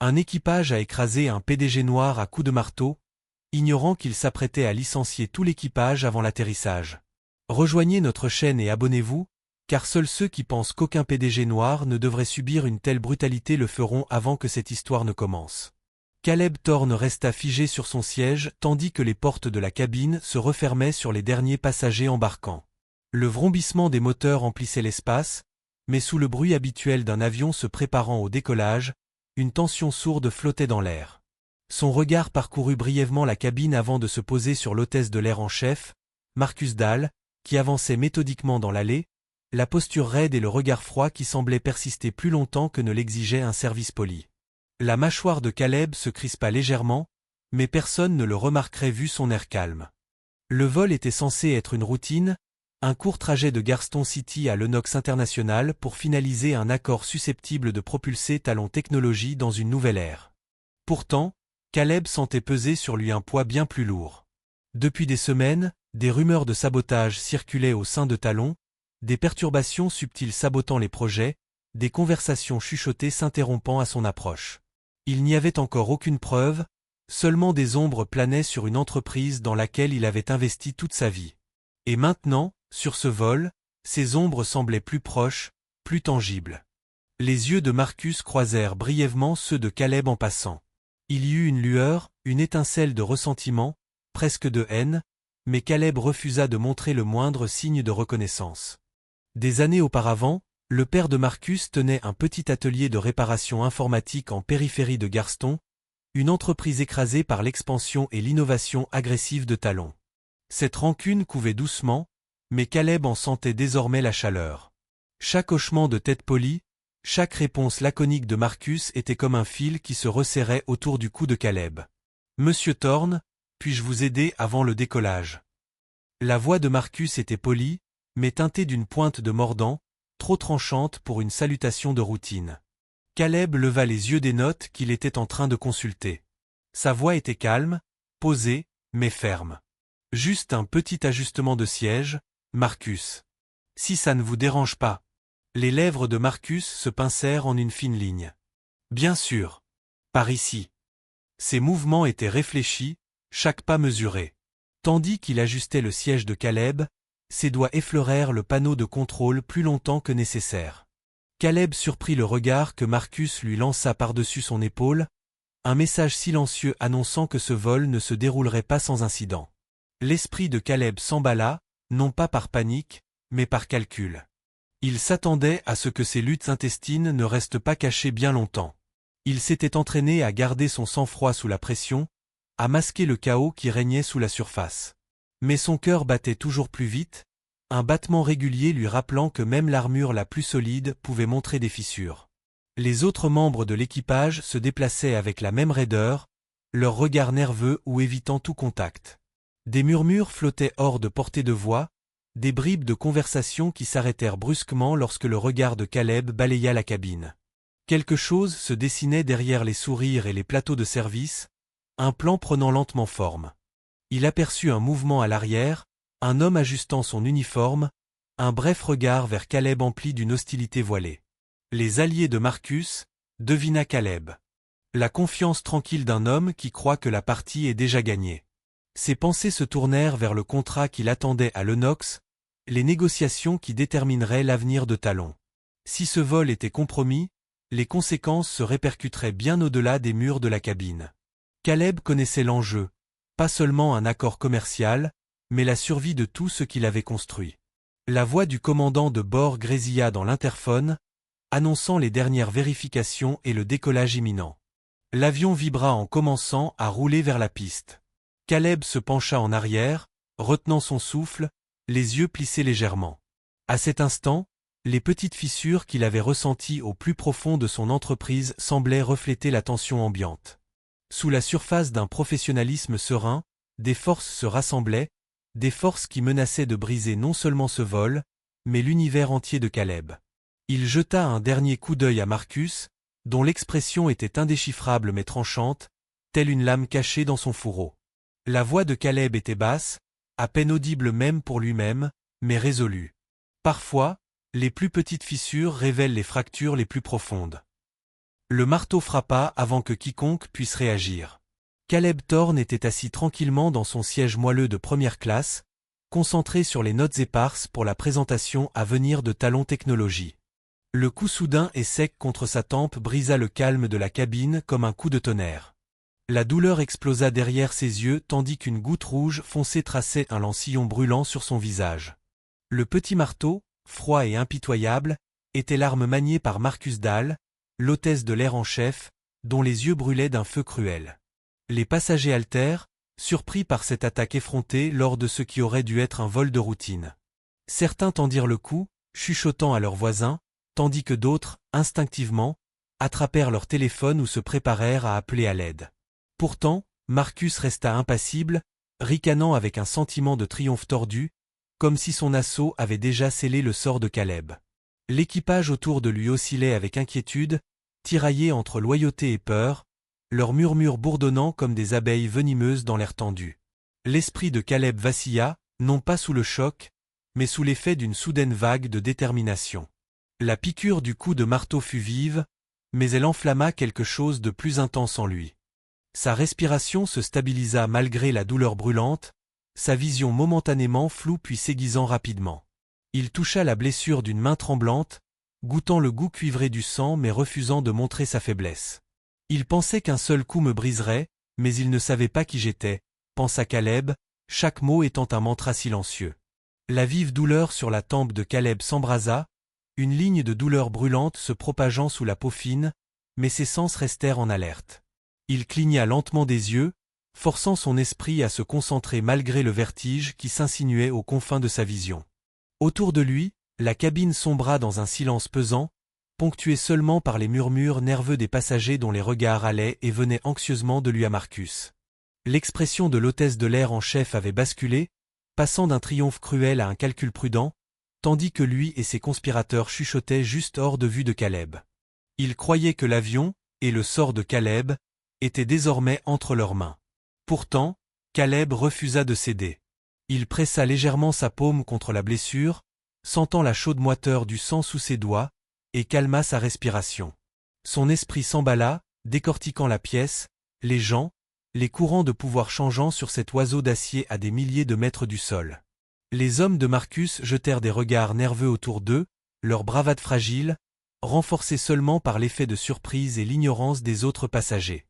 Un équipage a écrasé un PDG noir à coups de marteau, ignorant qu'il s'apprêtait à licencier tout l'équipage avant l'atterrissage. Rejoignez notre chaîne et abonnez-vous, car seuls ceux qui pensent qu'aucun PDG noir ne devrait subir une telle brutalité le feront avant que cette histoire ne commence. Caleb Thorne resta figé sur son siège tandis que les portes de la cabine se refermaient sur les derniers passagers embarquant. Le vrombissement des moteurs emplissait l'espace, mais sous le bruit habituel d'un avion se préparant au décollage, une tension sourde flottait dans l'air. Son regard parcourut brièvement la cabine avant de se poser sur l'hôtesse de l'air en chef, Marcus Dahl, qui avançait méthodiquement dans l'allée, la posture raide et le regard froid qui semblait persister plus longtemps que ne l'exigeait un service poli. La mâchoire de Caleb se crispa légèrement, mais personne ne le remarquerait vu son air calme. Le vol était censé être une routine, un court trajet de Garston City à Lenox International pour finaliser un accord susceptible de propulser Talon Technologies dans une nouvelle ère. Pourtant, Caleb sentait peser sur lui un poids bien plus lourd. Depuis des semaines, des rumeurs de sabotage circulaient au sein de Talon, des perturbations subtiles sabotant les projets, des conversations chuchotées s'interrompant à son approche. Il n'y avait encore aucune preuve, seulement des ombres planaient sur une entreprise dans laquelle il avait investi toute sa vie. Et maintenant, sur ce vol, ces ombres semblaient plus proches, plus tangibles. Les yeux de Marcus croisèrent brièvement ceux de Caleb en passant. Il y eut une lueur, une étincelle de ressentiment, presque de haine, mais Caleb refusa de montrer le moindre signe de reconnaissance. Des années auparavant, le père de Marcus tenait un petit atelier de réparation informatique en périphérie de Garston, une entreprise écrasée par l'expansion et l'innovation agressive de Talon. Cette rancune couvait doucement, mais Caleb en sentait désormais la chaleur. Chaque hochement de tête polie, chaque réponse laconique de Marcus était comme un fil qui se resserrait autour du cou de Caleb. « Monsieur Thorne, puis-je vous aider avant le décollage ?» La voix de Marcus était polie, mais teintée d'une pointe de mordant, trop tranchante pour une salutation de routine. Caleb leva les yeux des notes qu'il était en train de consulter. Sa voix était calme, posée, mais ferme. « Juste un petit ajustement de siège, Marcus. Si ça ne vous dérange pas. » Les lèvres de Marcus se pincèrent en une fine ligne. « Bien sûr. Par ici. » Ses mouvements étaient réfléchis, chaque pas mesuré. Tandis qu'il ajustait le siège de Caleb, ses doigts effleurèrent le panneau de contrôle plus longtemps que nécessaire. Caleb surprit le regard que Marcus lui lança par-dessus son épaule, un message silencieux annonçant que ce vol ne se déroulerait pas sans incident. L'esprit de Caleb s'emballa, non pas par panique, mais par calcul. Il s'attendait à ce que ses luttes intestines ne restent pas cachées bien longtemps. Il s'était entraîné à garder son sang-froid sous la pression, à masquer le chaos qui régnait sous la surface. Mais son cœur battait toujours plus vite, un battement régulier lui rappelant que même l'armure la plus solide pouvait montrer des fissures. Les autres membres de l'équipage se déplaçaient avec la même raideur, leurs regards nerveux ou évitant tout contact. Des murmures flottaient hors de portée de voix, des bribes de conversation qui s'arrêtèrent brusquement lorsque le regard de Caleb balaya la cabine. Quelque chose se dessinait derrière les sourires et les plateaux de service, un plan prenant lentement forme. Il aperçut un mouvement à l'arrière, un homme ajustant son uniforme, un bref regard vers Caleb empli d'une hostilité voilée. Les alliés de Marcus, devina Caleb. La confiance tranquille d'un homme qui croit que la partie est déjà gagnée. Ses pensées se tournèrent vers le contrat qu'il attendait à Lenox, les négociations qui détermineraient l'avenir de Talon. Si ce vol était compromis, les conséquences se répercuteraient bien au-delà des murs de la cabine. Caleb connaissait l'enjeu, pas seulement un accord commercial, mais la survie de tout ce qu'il avait construit. La voix du commandant de bord grésilla dans l'interphone, annonçant les dernières vérifications et le décollage imminent. L'avion vibra en commençant à rouler vers la piste. Caleb se pencha en arrière, retenant son souffle, les yeux plissés légèrement. À cet instant, les petites fissures qu'il avait ressenties au plus profond de son entreprise semblaient refléter la tension ambiante. Sous la surface d'un professionnalisme serein, des forces se rassemblaient, des forces qui menaçaient de briser non seulement ce vol, mais l'univers entier de Caleb. Il jeta un dernier coup d'œil à Marcus, dont l'expression était indéchiffrable mais tranchante, telle une lame cachée dans son fourreau. La voix de Caleb était basse, à peine audible même pour lui-même, mais résolue. Parfois, les plus petites fissures révèlent les fractures les plus profondes. Le marteau frappa avant que quiconque puisse réagir. Caleb Thorne était assis tranquillement dans son siège moelleux de première classe, concentré sur les notes éparses pour la présentation à venir de Talon Technologies. Le coup soudain et sec contre sa tempe brisa le calme de la cabine comme un coup de tonnerre. La douleur explosa derrière ses yeux tandis qu'une goutte rouge foncée traçait un lancillon brûlant sur son visage. Le petit marteau, froid et impitoyable, était l'arme maniée par Marcus Dahl, l'hôtesse de l'air en chef, dont les yeux brûlaient d'un feu cruel. Les passagers altèrent, surpris par cette attaque effrontée lors de ce qui aurait dû être un vol de routine. Certains tendirent le cou, chuchotant à leurs voisins, tandis que d'autres, instinctivement, attrapèrent leur téléphone ou se préparèrent à appeler à l'aide. Pourtant, Marcus resta impassible, ricanant avec un sentiment de triomphe tordu, comme si son assaut avait déjà scellé le sort de Caleb. L'équipage autour de lui oscillait avec inquiétude, tiraillé entre loyauté et peur, leurs murmures bourdonnant comme des abeilles venimeuses dans l'air tendu. L'esprit de Caleb vacilla, non pas sous le choc, mais sous l'effet d'une soudaine vague de détermination. La piqûre du coup de marteau fut vive, mais elle enflamma quelque chose de plus intense en lui. Sa respiration se stabilisa malgré la douleur brûlante, sa vision momentanément floue puis s'aiguisant rapidement. Il toucha la blessure d'une main tremblante, goûtant le goût cuivré du sang mais refusant de montrer sa faiblesse. Il pensait qu'un seul coup me briserait, mais il ne savait pas qui j'étais, pensa Caleb, chaque mot étant un mantra silencieux. La vive douleur sur la tempe de Caleb s'embrasa, une ligne de douleur brûlante se propageant sous la peau fine, mais ses sens restèrent en alerte. Il cligna lentement des yeux, forçant son esprit à se concentrer malgré le vertige qui s'insinuait aux confins de sa vision. Autour de lui, la cabine sombra dans un silence pesant, ponctué seulement par les murmures nerveux des passagers dont les regards allaient et venaient anxieusement de lui à Marcus. L'expression de l'hôtesse de l'air en chef avait basculé, passant d'un triomphe cruel à un calcul prudent, tandis que lui et ses conspirateurs chuchotaient juste hors de vue de Caleb. Ils croyaient que l'avion, et le sort de Caleb, étaient désormais entre leurs mains. Pourtant, Caleb refusa de céder. Il pressa légèrement sa paume contre la blessure, sentant la chaude moiteur du sang sous ses doigts, et calma sa respiration. Son esprit s'emballa, décortiquant la pièce, les gens, les courants de pouvoir changeant sur cet oiseau d'acier à des milliers de mètres du sol. Les hommes de Marcus jetèrent des regards nerveux autour d'eux, leur bravade fragile, renforcée seulement par l'effet de surprise et l'ignorance des autres passagers.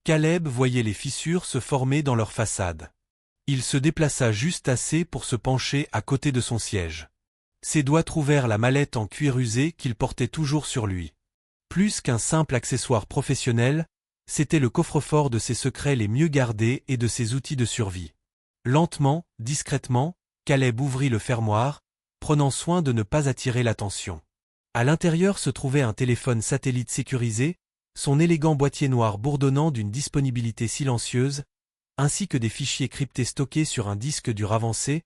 Caleb voyait les fissures se former dans leur façade. Il se déplaça juste assez pour se pencher à côté de son siège. Ses doigts trouvèrent la mallette en cuir usé qu'il portait toujours sur lui. Plus qu'un simple accessoire professionnel, c'était le coffre-fort de ses secrets les mieux gardés et de ses outils de survie. Lentement, discrètement, Caleb ouvrit le fermoir, prenant soin de ne pas attirer l'attention. À l'intérieur se trouvait un téléphone satellite sécurisé, son élégant boîtier noir bourdonnant d'une disponibilité silencieuse, ainsi que des fichiers cryptés stockés sur un disque dur avancé,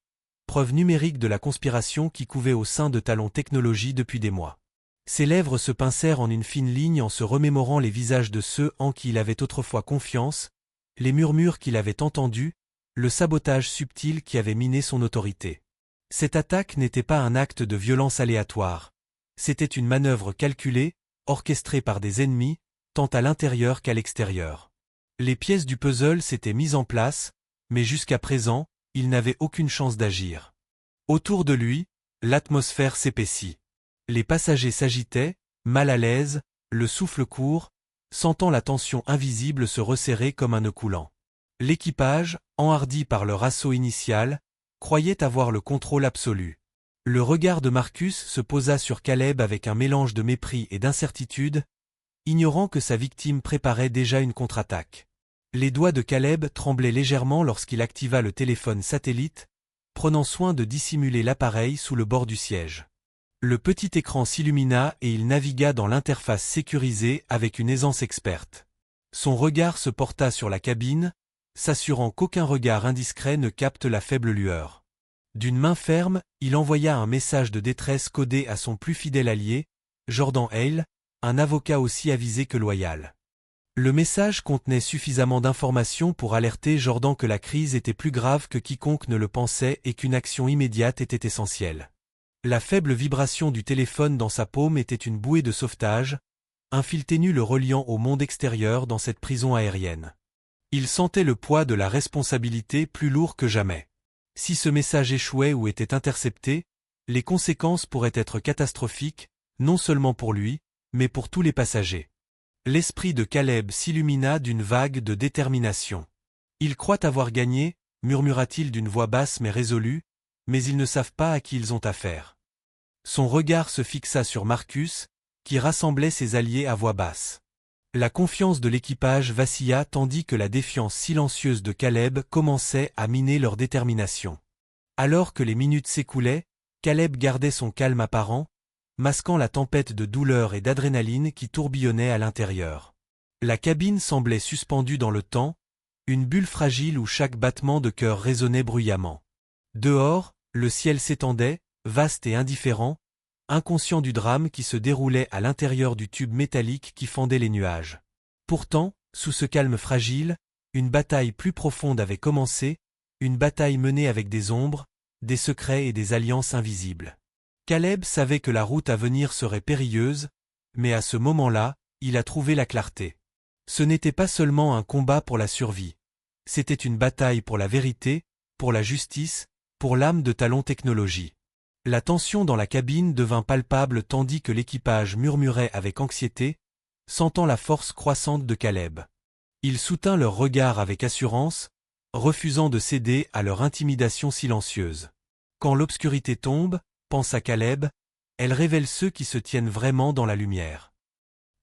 preuve numérique de la conspiration qui couvait au sein de Talon Technologies depuis des mois. Ses lèvres se pincèrent en une fine ligne en se remémorant les visages de ceux en qui il avait autrefois confiance, les murmures qu'il avait entendus, le sabotage subtil qui avait miné son autorité. Cette attaque n'était pas un acte de violence aléatoire. C'était une manœuvre calculée, orchestrée par des ennemis, tant à l'intérieur qu'à l'extérieur. Les pièces du puzzle s'étaient mises en place, mais jusqu'à présent, il n'avait aucune chance d'agir. Autour de lui, l'atmosphère s'épaissit. Les passagers s'agitaient, mal à l'aise, le souffle court, sentant la tension invisible se resserrer comme un nœud coulant. L'équipage, enhardi par leur assaut initial, croyait avoir le contrôle absolu. Le regard de Marcus se posa sur Caleb avec un mélange de mépris et d'incertitude, ignorant que sa victime préparait déjà une contre-attaque. Les doigts de Caleb tremblaient légèrement lorsqu'il activa le téléphone satellite, prenant soin de dissimuler l'appareil sous le bord du siège. Le petit écran s'illumina et il navigua dans l'interface sécurisée avec une aisance experte. Son regard se porta sur la cabine, s'assurant qu'aucun regard indiscret ne capte la faible lueur. D'une main ferme, il envoya un message de détresse codé à son plus fidèle allié, Jordan Hale, un avocat aussi avisé que loyal. Le message contenait suffisamment d'informations pour alerter Jordan que la crise était plus grave que quiconque ne le pensait et qu'une action immédiate était essentielle. La faible vibration du téléphone dans sa paume était une bouée de sauvetage, un fil ténu le reliant au monde extérieur dans cette prison aérienne. Il sentait le poids de la responsabilité plus lourd que jamais. Si ce message échouait ou était intercepté, les conséquences pourraient être catastrophiques, non seulement pour lui, mais pour tous les passagers. L'esprit de Caleb s'illumina d'une vague de détermination. « Ils croient avoir gagné », murmura-t-il d'une voix basse mais résolue, « mais ils ne savent pas à qui ils ont affaire. » Son regard se fixa sur Marcus, qui rassemblait ses alliés à voix basse. La confiance de l'équipage vacilla tandis que la défiance silencieuse de Caleb commençait à miner leur détermination. Alors que les minutes s'écoulaient, Caleb gardait son calme apparent, masquant la tempête de douleur et d'adrénaline qui tourbillonnait à l'intérieur. La cabine semblait suspendue dans le temps, une bulle fragile où chaque battement de cœur résonnait bruyamment. Dehors, le ciel s'étendait, vaste et indifférent, inconscient du drame qui se déroulait à l'intérieur du tube métallique qui fendait les nuages. Pourtant, sous ce calme fragile, une bataille plus profonde avait commencé, une bataille menée avec des ombres, des secrets et des alliances invisibles. Caleb savait que la route à venir serait périlleuse, mais à ce moment-là, il a trouvé la clarté. Ce n'était pas seulement un combat pour la survie. C'était une bataille pour la vérité, pour la justice, pour l'âme de Talon Technologies. La tension dans la cabine devint palpable tandis que l'équipage murmurait avec anxiété, sentant la force croissante de Caleb. Il soutint leurs regards avec assurance, refusant de céder à leur intimidation silencieuse. Quand l'obscurité tombe, pensa Caleb, elle révèle ceux qui se tiennent vraiment dans la lumière.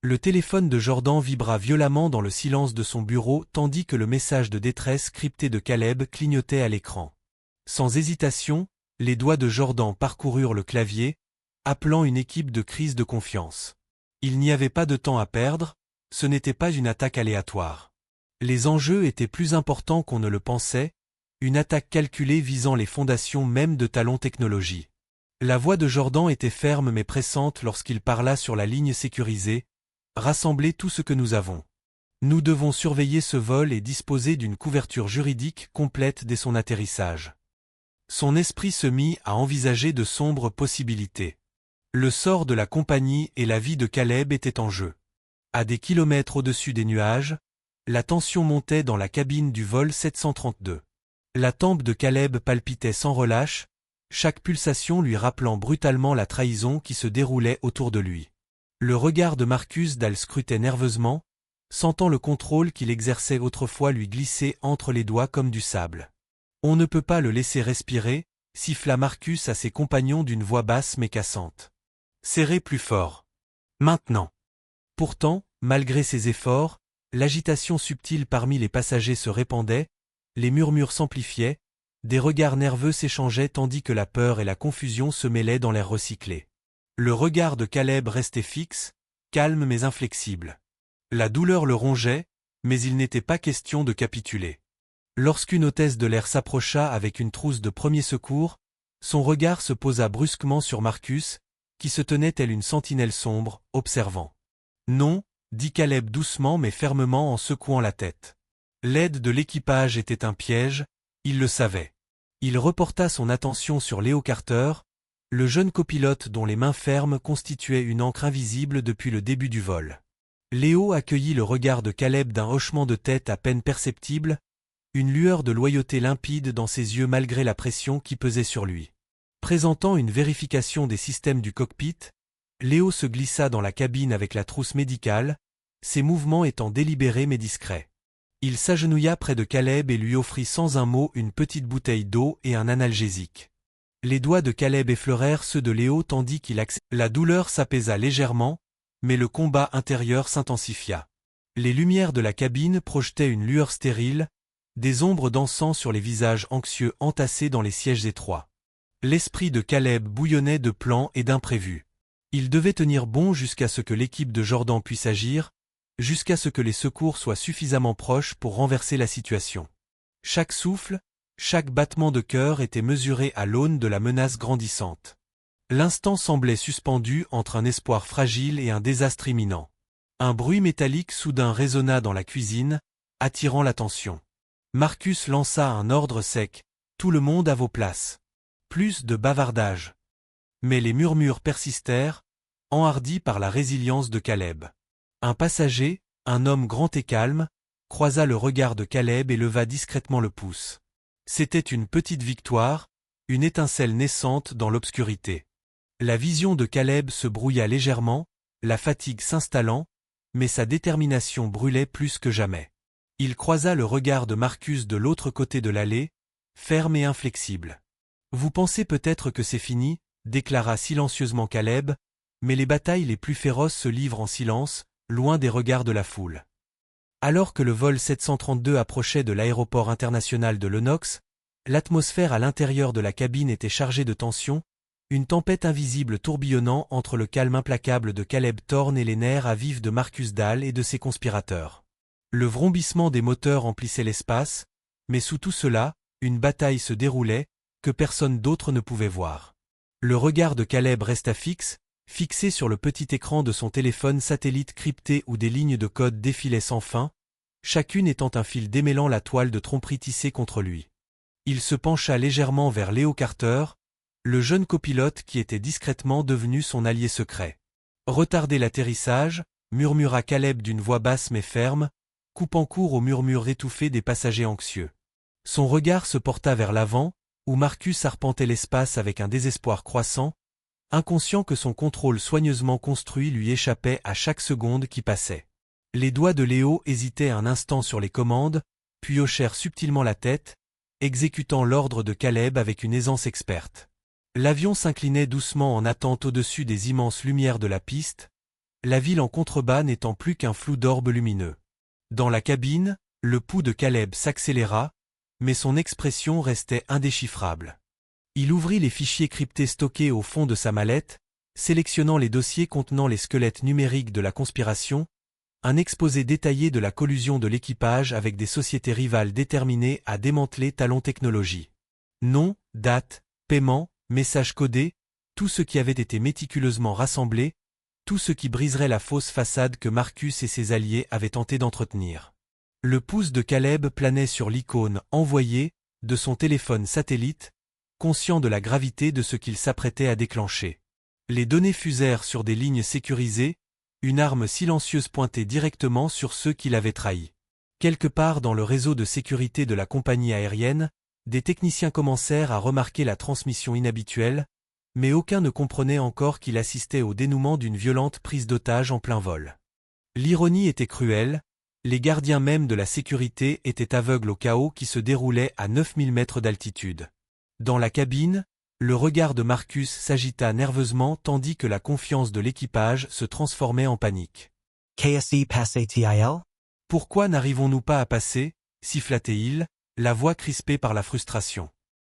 Le téléphone de Jordan vibra violemment dans le silence de son bureau tandis que le message de détresse crypté de Caleb clignotait à l'écran. Sans hésitation, les doigts de Jordan parcoururent le clavier, appelant une équipe de crise de confiance. Il n'y avait pas de temps à perdre, ce n'était pas une attaque aléatoire. Les enjeux étaient plus importants qu'on ne le pensait, une attaque calculée visant les fondations même de Talon Technologies. La voix de Jordan était ferme mais pressante lorsqu'il parla sur la ligne sécurisée. « Rassemblez tout ce que nous avons. Nous devons surveiller ce vol et disposer d'une couverture juridique complète dès son atterrissage. » Son esprit se mit à envisager de sombres possibilités. Le sort de la compagnie et la vie de Caleb étaient en jeu. À des kilomètres au-dessus des nuages, la tension montait dans la cabine du vol 732. La tempe de Caleb palpitait sans relâche, chaque pulsation lui rappelant brutalement la trahison qui se déroulait autour de lui. Le regard de Marcus Dahl scrutait nerveusement, sentant le contrôle qu'il exerçait autrefois lui glisser entre les doigts comme du sable. « On ne peut pas le laisser respirer », siffla Marcus à ses compagnons d'une voix basse mais cassante. « Serrez plus fort. Maintenant !» Pourtant, malgré ses efforts, l'agitation subtile parmi les passagers se répandait, les murmures s'amplifiaient, des regards nerveux s'échangeaient tandis que la peur et la confusion se mêlaient dans l'air recyclé. Le regard de Caleb restait fixe, calme mais inflexible. La douleur le rongeait, mais il n'était pas question de capituler. Lorsqu'une hôtesse de l'air s'approcha avec une trousse de premier secours, son regard se posa brusquement sur Marcus, qui se tenait tel une sentinelle sombre, observant. « Non », dit Caleb doucement mais fermement en secouant la tête. L'aide de l'équipage était un piège, il le savait. Il reporta son attention sur Leo Carter, le jeune copilote dont les mains fermes constituaient une encre invisible depuis le début du vol. Léo accueillit le regard de Caleb d'un hochement de tête à peine perceptible, une lueur de loyauté limpide dans ses yeux malgré la pression qui pesait sur lui. Présentant une vérification des systèmes du cockpit, Léo se glissa dans la cabine avec la trousse médicale, ses mouvements étant délibérés mais discrets. Il s'agenouilla près de Caleb et lui offrit sans un mot une petite bouteille d'eau et un analgésique. Les doigts de Caleb effleurèrent ceux de Léo tandis qu'il La douleur s'apaisa légèrement, mais le combat intérieur s'intensifia. Les lumières de la cabine projetaient une lueur stérile, des ombres dansant sur les visages anxieux entassés dans les sièges étroits. L'esprit de Caleb bouillonnait de plans et d'imprévus. Il devait tenir bon jusqu'à ce que l'équipe de Jordan puisse agir, jusqu'à ce que les secours soient suffisamment proches pour renverser la situation. Chaque souffle, chaque battement de cœur était mesuré à l'aune de la menace grandissante. L'instant semblait suspendu entre un espoir fragile et un désastre imminent. Un bruit métallique soudain résonna dans la cuisine, attirant l'attention. Marcus lança un ordre sec, « Tout le monde à vos places ». Plus de bavardage. Mais les murmures persistèrent, enhardis par la résilience de Caleb. Un passager, un homme grand et calme, croisa le regard de Caleb et leva discrètement le pouce. C'était une petite victoire, une étincelle naissante dans l'obscurité. La vision de Caleb se brouilla légèrement, la fatigue s'installant, mais sa détermination brûlait plus que jamais. Il croisa le regard de Marcus de l'autre côté de l'allée, ferme et inflexible. « Vous pensez peut-être que c'est fini » déclara silencieusement Caleb, mais les batailles les plus féroces se livrent en silence, loin des regards de la foule. Alors que le vol 732 approchait de l'aéroport international de Lenox, l'atmosphère à l'intérieur de la cabine était chargée de tension, une tempête invisible tourbillonnant entre le calme implacable de Caleb Thorne et les nerfs à vif de Marcus Dahl et de ses conspirateurs. Le vrombissement des moteurs emplissait l'espace, mais sous tout cela, une bataille se déroulait, que personne d'autre ne pouvait voir. Le regard de Caleb resta fixe, fixé sur le petit écran de son téléphone satellite crypté où des lignes de code défilaient sans fin, chacune étant un fil démêlant la toile de tromperie tissée contre lui. Il se pencha légèrement vers Leo Carter, le jeune copilote qui était discrètement devenu son allié secret. « Retardez l'atterrissage » murmura Caleb d'une voix basse mais ferme, coupant court aux murmures étouffés des passagers anxieux. Son regard se porta vers l'avant, où Marcus arpentait l'espace avec un désespoir croissant, inconscient que son contrôle soigneusement construit lui échappait à chaque seconde qui passait. Les doigts de Léo hésitaient un instant sur les commandes, puis hochèrent subtilement la tête, exécutant l'ordre de Caleb avec une aisance experte. L'avion s'inclinait doucement en attente au-dessus des immenses lumières de la piste, la ville en contrebas n'étant plus qu'un flou d'orbes lumineux. Dans la cabine, le pouls de Caleb s'accéléra, mais son expression restait indéchiffrable. Il ouvrit les fichiers cryptés stockés au fond de sa mallette, sélectionnant les dossiers contenant les squelettes numériques de la conspiration, un exposé détaillé de la collusion de l'équipage avec des sociétés rivales déterminées à démanteler Talon Technologies. Nom, date, paiement, messages codés, tout ce qui avait été méticuleusement rassemblé, tout ce qui briserait la fausse façade que Marcus et ses alliés avaient tenté d'entretenir. Le pouce de Caleb planait sur l'icône « Envoyé » de son téléphone satellite, conscient de la gravité de ce qu'il s'apprêtait à déclencher. Les données fusèrent sur des lignes sécurisées, une arme silencieuse pointée directement sur ceux qui l'avaient trahi. Quelque part dans le réseau de sécurité de la compagnie aérienne, des techniciens commencèrent à remarquer la transmission inhabituelle, mais aucun ne comprenait encore qu'il assistait au dénouement d'une violente prise d'otage en plein vol. L'ironie était cruelle, les gardiens même de la sécurité étaient aveugles au chaos qui se déroulait à 9000 mètres d'altitude. Dans la cabine, le regard de Marcus s'agita nerveusement tandis que la confiance de l'équipage se transformait en panique. « KSE passé TIL » ? Pourquoi n'arrivons-nous pas à passer, siffla-t-il, la voix crispée par la frustration.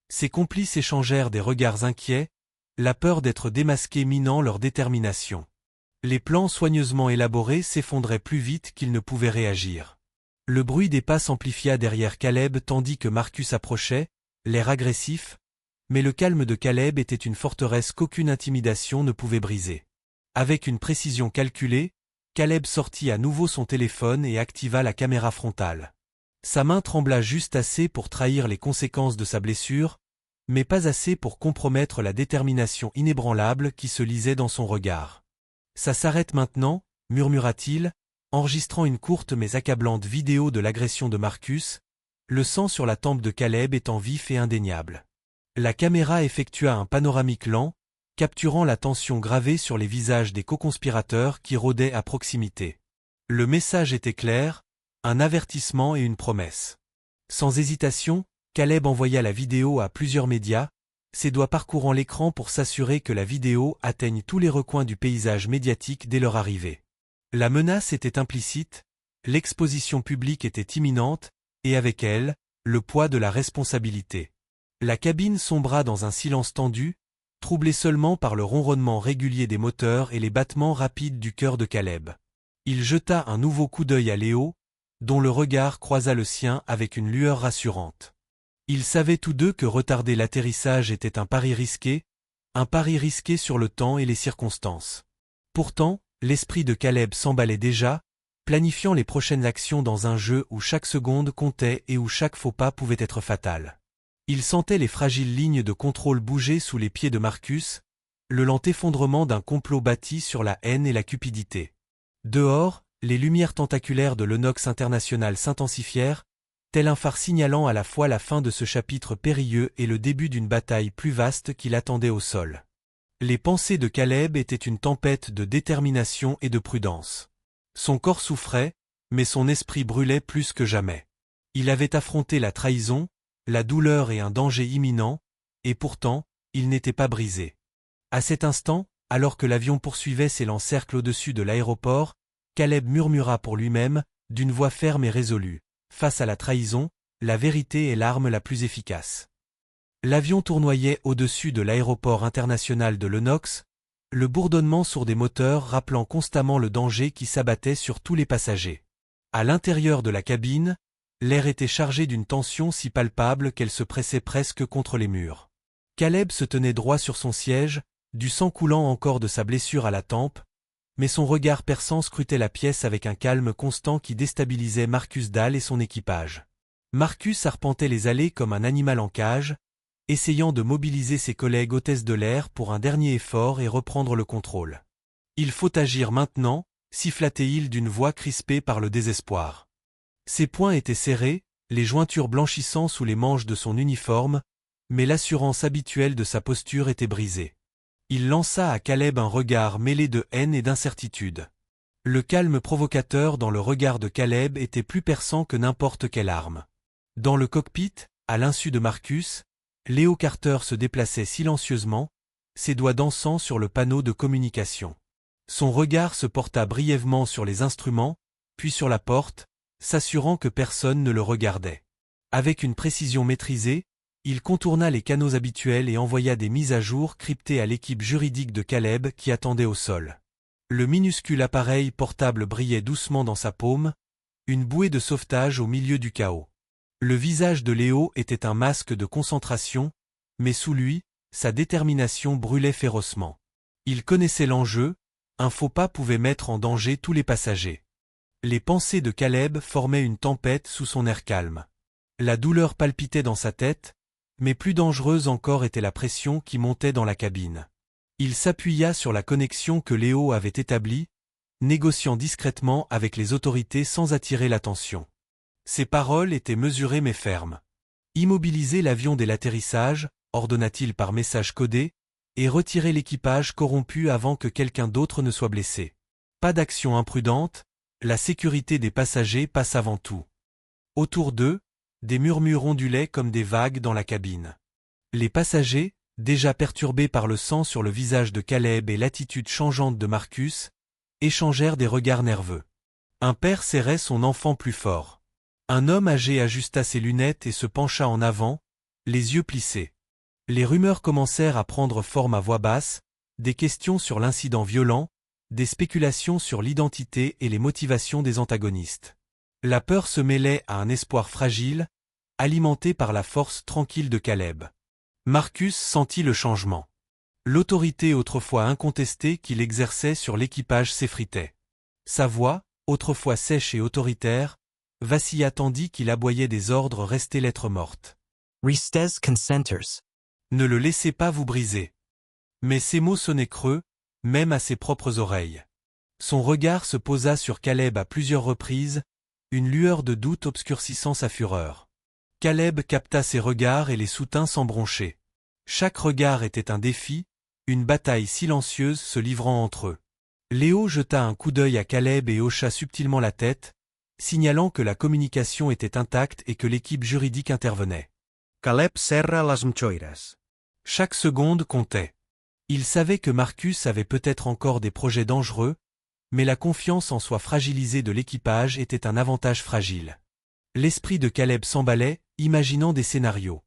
Ses complices échangèrent des regards inquiets, la peur d'être démasqués minant leur détermination. Les plans soigneusement élaborés s'effondraient plus vite qu'ils ne pouvaient réagir. Le bruit des pas s'amplifia derrière Caleb tandis que Marcus approchait, l'air agressif, mais le calme de Caleb était une forteresse qu'aucune intimidation ne pouvait briser. Avec une précision calculée, Caleb sortit à nouveau son téléphone et activa la caméra frontale. Sa main trembla juste assez pour trahir les conséquences de sa blessure, mais pas assez pour compromettre la détermination inébranlable qui se lisait dans son regard. « Ça s'arrête maintenant » murmura-t-il, enregistrant une courte mais accablante vidéo de l'agression de Marcus, le sang sur la tempe de Caleb étant vif et indéniable. La caméra effectua un panoramique lent, capturant la tension gravée sur les visages des co-conspirateurs qui rôdaient à proximité. Le message était clair, un avertissement et une promesse. Sans hésitation, Caleb envoya la vidéo à plusieurs médias, ses doigts parcourant l'écran pour s'assurer que la vidéo atteigne tous les recoins du paysage médiatique dès leur arrivée. La menace était implicite, l'exposition publique était imminente, et avec elle, le poids de la responsabilité. La cabine sombra dans un silence tendu, troublé seulement par le ronronnement régulier des moteurs et les battements rapides du cœur de Caleb. Il jeta un nouveau coup d'œil à Léo, dont le regard croisa le sien avec une lueur rassurante. Ils savaient tous deux que retarder l'atterrissage était un pari risqué sur le temps et les circonstances. Pourtant, l'esprit de Caleb s'emballait déjà, planifiant les prochaines actions dans un jeu où chaque seconde comptait et où chaque faux pas pouvait être fatal. Il sentait les fragiles lignes de contrôle bouger sous les pieds de Marcus, le lent effondrement d'un complot bâti sur la haine et la cupidité. Dehors, les lumières tentaculaires de l'Eunox International s'intensifièrent, tel un phare signalant à la fois la fin de ce chapitre périlleux et le début d'une bataille plus vaste qui l'attendait au sol. Les pensées de Caleb étaient une tempête de détermination et de prudence. Son corps souffrait, mais son esprit brûlait plus que jamais. Il avait affronté la trahison, la douleur et un danger imminent, et pourtant, il n'était pas brisé. À cet instant, alors que l'avion poursuivait ses lents cercles au-dessus de l'aéroport, Caleb murmura pour lui-même, d'une voix ferme et résolue. Face à la trahison, la vérité est l'arme la plus efficace. L'avion tournoyait au-dessus de l'aéroport international de l'Eunox, le bourdonnement sourd des moteurs rappelant constamment le danger qui s'abattait sur tous les passagers. À l'intérieur de la cabine, l'air était chargé d'une tension si palpable qu'elle se pressait presque contre les murs. Caleb se tenait droit sur son siège, du sang coulant encore de sa blessure à la tempe, mais son regard perçant scrutait la pièce avec un calme constant qui déstabilisait Marcus Dahl et son équipage. Marcus arpentait les allées comme un animal en cage, essayant de mobiliser ses collègues hôtesses de l'air pour un dernier effort et reprendre le contrôle. « Il faut agir maintenant », siffla-t-il d'une voix crispée par le désespoir. Ses poings étaient serrés, les jointures blanchissant sous les manches de son uniforme, mais l'assurance habituelle de sa posture était brisée. Il lança à Caleb un regard mêlé de haine et d'incertitude. Le calme provocateur dans le regard de Caleb était plus perçant que n'importe quelle arme. Dans le cockpit, à l'insu de Marcus, Leo Carter se déplaçait silencieusement, ses doigts dansant sur le panneau de communication. Son regard se porta brièvement sur les instruments, puis sur la porte, s'assurant que personne ne le regardait. Avec une précision maîtrisée, il contourna les canaux habituels et envoya des mises à jour cryptées à l'équipe juridique de Caleb qui attendait au sol. Le minuscule appareil portable brillait doucement dans sa paume, une bouée de sauvetage au milieu du chaos. Le visage de Léo était un masque de concentration, mais sous lui, sa détermination brûlait férocement. Il connaissait l'enjeu, un faux pas pouvait mettre en danger tous les passagers. Les pensées de Caleb formaient une tempête sous son air calme. La douleur palpitait dans sa tête, mais plus dangereuse encore était la pression qui montait dans la cabine. Il s'appuya sur la connexion que Léo avait établie, négociant discrètement avec les autorités sans attirer l'attention. Ses paroles étaient mesurées mais fermes. Immobiliser l'avion dès l'atterrissage, ordonna-t-il par message codé, et retirer l'équipage corrompu avant que quelqu'un d'autre ne soit blessé. Pas d'action imprudente, la sécurité des passagers passe avant tout. Autour d'eux, des murmures ondulaient comme des vagues dans la cabine. Les passagers, déjà perturbés par le sang sur le visage de Caleb et l'attitude changeante de Marcus, échangèrent des regards nerveux. Un père serrait son enfant plus fort. Un homme âgé ajusta ses lunettes et se pencha en avant, les yeux plissés. Les rumeurs commencèrent à prendre forme à voix basse, des questions sur l'incident violent, des spéculations sur l'identité et les motivations des antagonistes. La peur se mêlait à un espoir fragile, alimenté par la force tranquille de Caleb. Marcus sentit le changement. L'autorité autrefois incontestée qu'il exerçait sur l'équipage s'effritait. Sa voix, autrefois sèche et autoritaire, vacilla tandis qu'il aboyait des ordres restés lettre morte. Restes consenters. Ne le laissez pas vous briser. Mais ces mots sonnaient creux, même à ses propres oreilles. Son regard se posa sur Caleb à plusieurs reprises, une lueur de doute obscurcissant sa fureur. Caleb capta ses regards et les soutint sans broncher. Chaque regard était un défi, une bataille silencieuse se livrant entre eux. Léo jeta un coup d'œil à Caleb et hocha subtilement la tête, signalant que la communication était intacte et que l'équipe juridique intervenait. Caleb serra les mchoires. Chaque seconde comptait. Il savait que Marcus avait peut-être encore des projets dangereux, mais la confiance en soi fragilisée de l'équipage était un avantage fragile. L'esprit de Caleb s'emballait, imaginant des scénarios.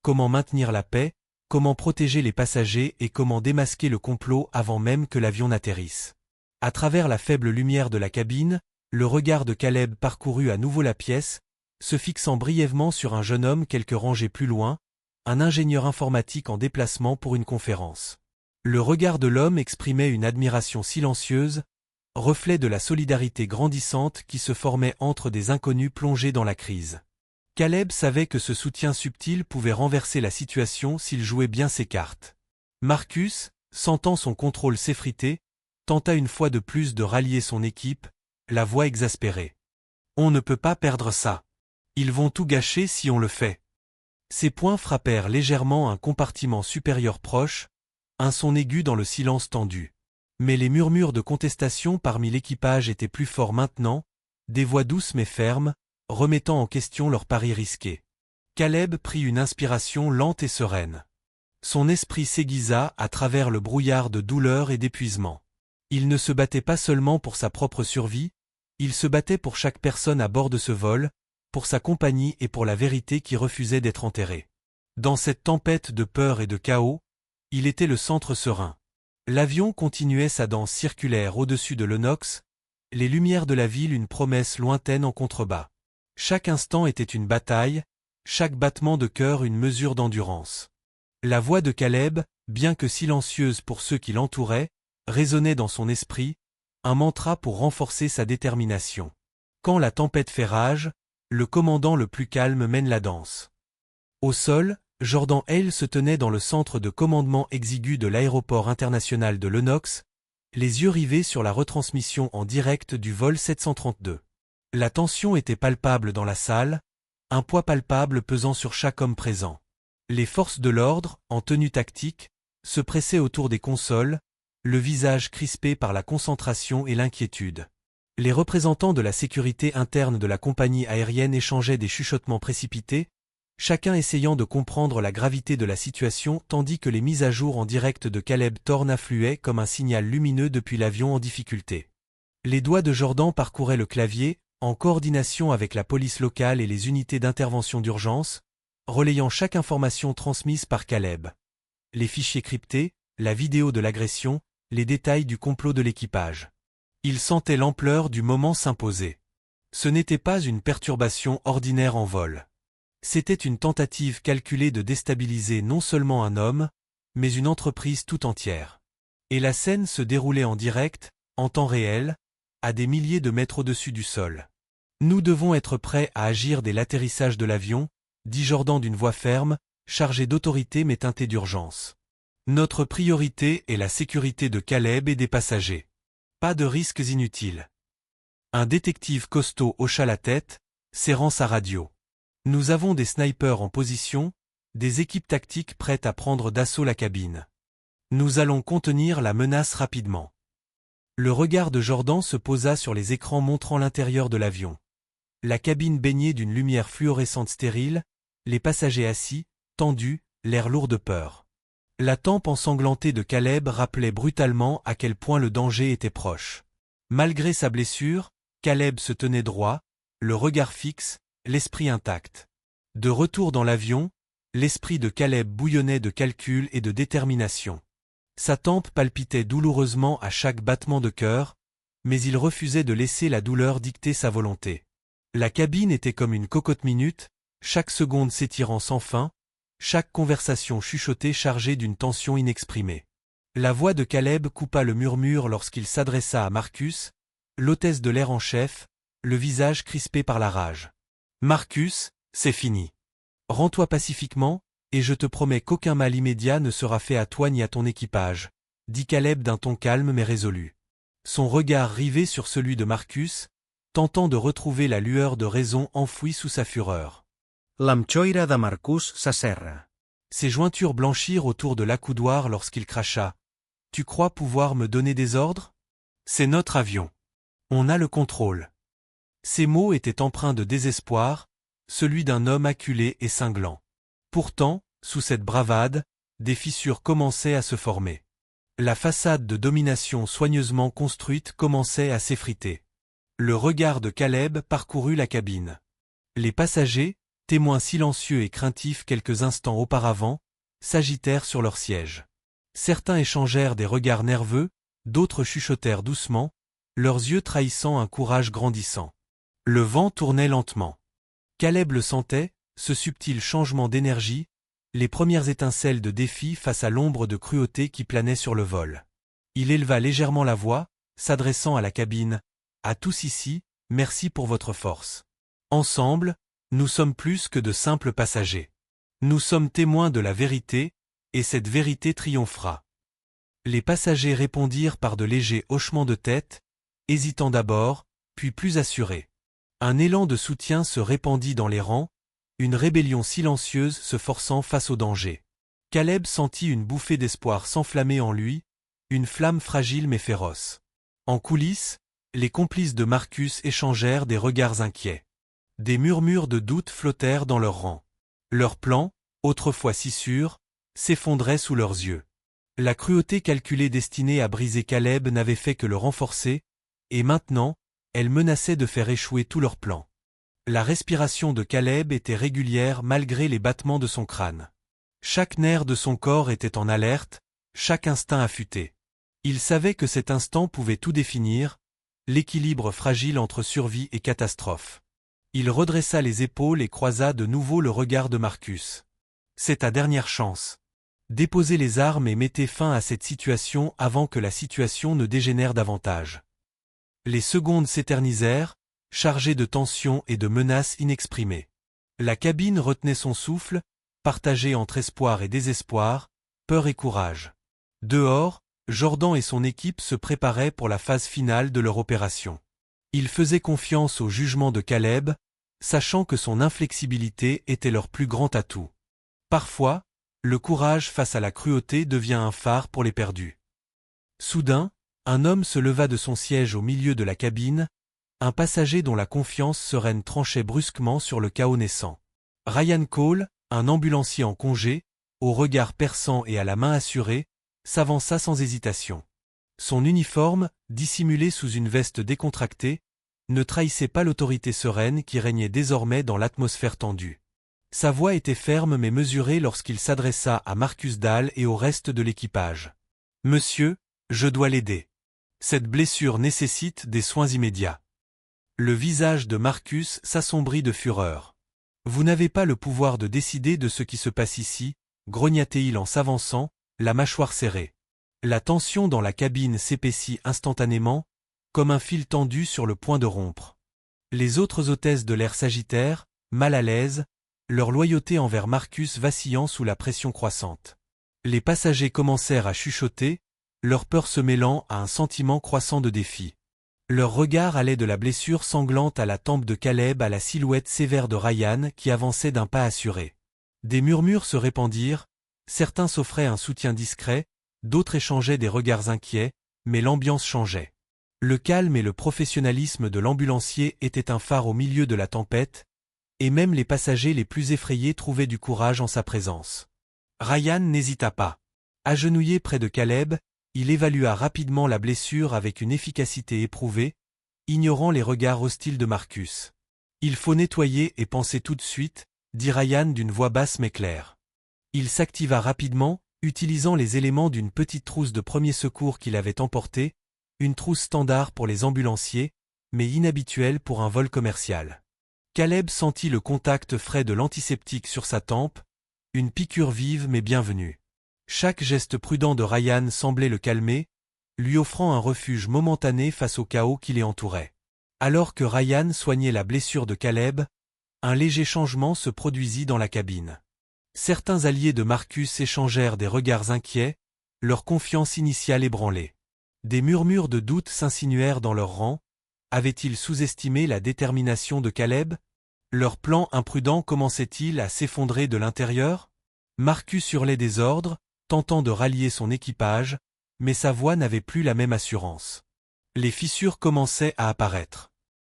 Comment maintenir la paix, comment protéger les passagers et comment démasquer le complot avant même que l'avion n'atterrisse. À travers la faible lumière de la cabine, le regard de Caleb parcourut à nouveau la pièce, se fixant brièvement sur un jeune homme quelques rangées plus loin, un ingénieur informatique en déplacement pour une conférence. Le regard de l'homme exprimait une admiration silencieuse, reflet de la solidarité grandissante qui se formait entre des inconnus plongés dans la crise. Caleb savait que ce soutien subtil pouvait renverser la situation s'il jouait bien ses cartes. Marcus, sentant son contrôle s'effriter, tenta une fois de plus de rallier son équipe, la voix exaspérée. On ne peut pas perdre ça. Ils vont tout gâcher si on le fait. Ses poings frappèrent légèrement un compartiment supérieur proche, un son aigu dans le silence tendu. Mais les murmures de contestation parmi l'équipage étaient plus forts maintenant, des voix douces mais fermes, remettant en question leur pari risqué. Caleb prit une inspiration lente et sereine. Son esprit s'aiguisa à travers le brouillard de douleur et d'épuisement. Il ne se battait pas seulement pour sa propre survie, il se battait pour chaque personne à bord de ce vol, pour sa compagnie et pour la vérité qui refusait d'être enterrée. Dans cette tempête de peur et de chaos, il était le centre serein. L'avion continuait sa danse circulaire au-dessus de Lennox, les lumières de la ville une promesse lointaine en contrebas. Chaque instant était une bataille, chaque battement de cœur une mesure d'endurance. La voix de Caleb, bien que silencieuse pour ceux qui l'entouraient, résonnait dans son esprit, un mantra pour renforcer sa détermination. Quand la tempête fait rage, le commandant le plus calme mène la danse. Au sol, Jordan Hale se tenait dans le centre de commandement exigu de l'aéroport international de Lennox, les yeux rivés sur la retransmission en direct du vol 732. La tension était palpable dans la salle, un poids palpable pesant sur chaque homme présent. Les forces de l'ordre, en tenue tactique, se pressaient autour des consoles, le visage crispé par la concentration et l'inquiétude. Les représentants de la sécurité interne de la compagnie aérienne échangeaient des chuchotements précipités, chacun essayant de comprendre la gravité de la situation tandis que les mises à jour en direct de Caleb Thorne affluaient comme un signal lumineux depuis l'avion en difficulté. Les doigts de Jordan parcouraient le clavier, en coordination avec la police locale et les unités d'intervention d'urgence, relayant chaque information transmise par Caleb. Les fichiers cryptés, la vidéo de l'agression, les détails du complot de l'équipage. Il sentait l'ampleur du moment s'imposer. Ce n'était pas une perturbation ordinaire en vol. C'était une tentative calculée de déstabiliser non seulement un homme, mais une entreprise tout entière. Et la scène se déroulait en direct, en temps réel, à des milliers de mètres au-dessus du sol. Nous devons être prêts à agir dès l'atterrissage de l'avion, dit Jordan d'une voix ferme, chargée d'autorité mais teintée d'urgence. Notre priorité est la sécurité de Caleb et des passagers. Pas de risques inutiles. Un détective costaud hocha la tête, serrant sa radio. Nous avons des snipers en position, des équipes tactiques prêtes à prendre d'assaut la cabine. Nous allons contenir la menace rapidement. Le regard de Jordan se posa sur les écrans montrant l'intérieur de l'avion. La cabine baignée d'une lumière fluorescente stérile, les passagers assis, tendus, l'air lourd de peur. La tempe ensanglantée de Caleb rappelait brutalement à quel point le danger était proche. Malgré sa blessure, Caleb se tenait droit, le regard fixe, l'esprit intact. De retour dans l'avion, l'esprit de Caleb bouillonnait de calcul et de détermination. Sa tempe palpitait douloureusement à chaque battement de cœur, mais il refusait de laisser la douleur dicter sa volonté. La cabine était comme une cocotte-minute, chaque seconde s'étirant sans fin, chaque conversation chuchotée chargée d'une tension inexprimée. La voix de Caleb coupa le murmure lorsqu'il s'adressa à Marcus, l'hôtesse de l'air en chef, le visage crispé par la rage. « Marcus, c'est fini. Rends-toi pacifiquement, et je te promets qu'aucun mal immédiat ne sera fait à toi ni à ton équipage, » dit Caleb d'un ton calme mais résolu. Son regard rivé sur celui de Marcus, tentant de retrouver la lueur de raison enfouie sous sa fureur. L'amchoira de Marcus s'aserra. Ses jointures blanchirent autour de l'accoudoir lorsqu'il cracha. « Tu crois pouvoir me donner des ordres ? C'est notre avion. On a le contrôle. » Ces mots étaient empreints de désespoir, celui d'un homme acculé et cinglant. Pourtant, sous cette bravade, des fissures commençaient à se former. La façade de domination soigneusement construite commençait à s'effriter. Le regard de Caleb parcourut la cabine. Les passagers, témoins silencieux et craintifs quelques instants auparavant, s'agitèrent sur leurs sièges. Certains échangèrent des regards nerveux, d'autres chuchotèrent doucement, leurs yeux trahissant un courage grandissant. Le vent tournait lentement. Caleb le sentait, ce subtil changement d'énergie, les premières étincelles de défi face à l'ombre de cruauté qui planait sur le vol. Il éleva légèrement la voix, s'adressant à la cabine. « À tous ici, merci pour votre force. Ensemble, nous sommes plus que de simples passagers. Nous sommes témoins de la vérité, et cette vérité triomphera. » Les passagers répondirent par de légers hochements de tête, hésitant d'abord, puis plus assurés. Un élan de soutien se répandit dans les rangs, une rébellion silencieuse se forçant face au danger. Caleb sentit une bouffée d'espoir s'enflammer en lui, une flamme fragile mais féroce. En coulisses, les complices de Marcus échangèrent des regards inquiets. Des murmures de doute flottèrent dans leurs rangs. Leur plan, autrefois si sûr, s'effondrait sous leurs yeux. La cruauté calculée destinée à briser Caleb n'avait fait que le renforcer, et maintenant, elle menaçait de faire échouer tous leurs plans. La respiration de Caleb était régulière malgré les battements de son crâne. Chaque nerf de son corps était en alerte, chaque instinct affûté. Il savait que cet instant pouvait tout définir, l'équilibre fragile entre survie et catastrophe. Il redressa les épaules et croisa de nouveau le regard de Marcus. C'est ta dernière chance. Déposez les armes et mettez fin à cette situation avant que la situation ne dégénère davantage. Les secondes s'éternisèrent, chargées de tensions et de menaces inexprimées. La cabine retenait son souffle, partagée entre espoir et désespoir, peur et courage. Dehors, Jordan et son équipe se préparaient pour la phase finale de leur opération. Ils faisaient confiance au jugement de Caleb, sachant que son inflexibilité était leur plus grand atout. Parfois, le courage face à la cruauté devient un phare pour les perdus. Soudain, un homme se leva de son siège au milieu de la cabine, un passager dont la confiance sereine tranchait brusquement sur le chaos naissant. Ryan Cole, un ambulancier en congé, au regard perçant et à la main assurée, s'avança sans hésitation. Son uniforme, dissimulé sous une veste décontractée, ne trahissait pas l'autorité sereine qui régnait désormais dans l'atmosphère tendue. Sa voix était ferme mais mesurée lorsqu'il s'adressa à Marcus Dahl et au reste de l'équipage. « Monsieur, je dois l'aider. Cette blessure nécessite des soins immédiats. » Le visage de Marcus s'assombrit de fureur. « Vous n'avez pas le pouvoir de décider de ce qui se passe ici, » grogna-t-il en s'avançant, la mâchoire serrée. La tension dans la cabine s'épaissit instantanément, comme un fil tendu sur le point de rompre. Les autres hôtesses de l'air sagittaire, mal à l'aise, leur loyauté envers Marcus vacillant sous la pression croissante. Les passagers commencèrent à chuchoter, leur peur se mêlant à un sentiment croissant de défi. Leur regard allait de la blessure sanglante à la tempe de Caleb à la silhouette sévère de Ryan qui avançait d'un pas assuré. Des murmures se répandirent, certains s'offraient un soutien discret, d'autres échangeaient des regards inquiets, mais l'ambiance changeait. Le calme et le professionnalisme de l'ambulancier étaient un phare au milieu de la tempête, et même les passagers les plus effrayés trouvaient du courage en sa présence. Ryan n'hésita pas. Agenouillé près de Caleb, il évalua rapidement la blessure avec une efficacité éprouvée, ignorant les regards hostiles de Marcus. « Il faut nettoyer et penser tout de suite », dit Ryan d'une voix basse mais claire. Il s'activa rapidement, utilisant les éléments d'une petite trousse de premier secours qu'il avait emportée, une trousse standard pour les ambulanciers, mais inhabituelle pour un vol commercial. Caleb sentit le contact frais de l'antiseptique sur sa tempe, une piqûre vive mais bienvenue. Chaque geste prudent de Ryan semblait le calmer, lui offrant un refuge momentané face au chaos qui les entourait. Alors que Ryan soignait la blessure de Caleb, un léger changement se produisit dans la cabine. Certains alliés de Marcus échangèrent des regards inquiets, leur confiance initiale ébranlée. Des murmures de doute s'insinuèrent dans leurs rangs. Avaient-ils sous-estimé la détermination de Caleb? Leur plan imprudent commençait-il à s'effondrer de l'intérieur? Marcus hurlait des ordres, tentant de rallier son équipage, mais sa voix n'avait plus la même assurance. Les fissures commençaient à apparaître.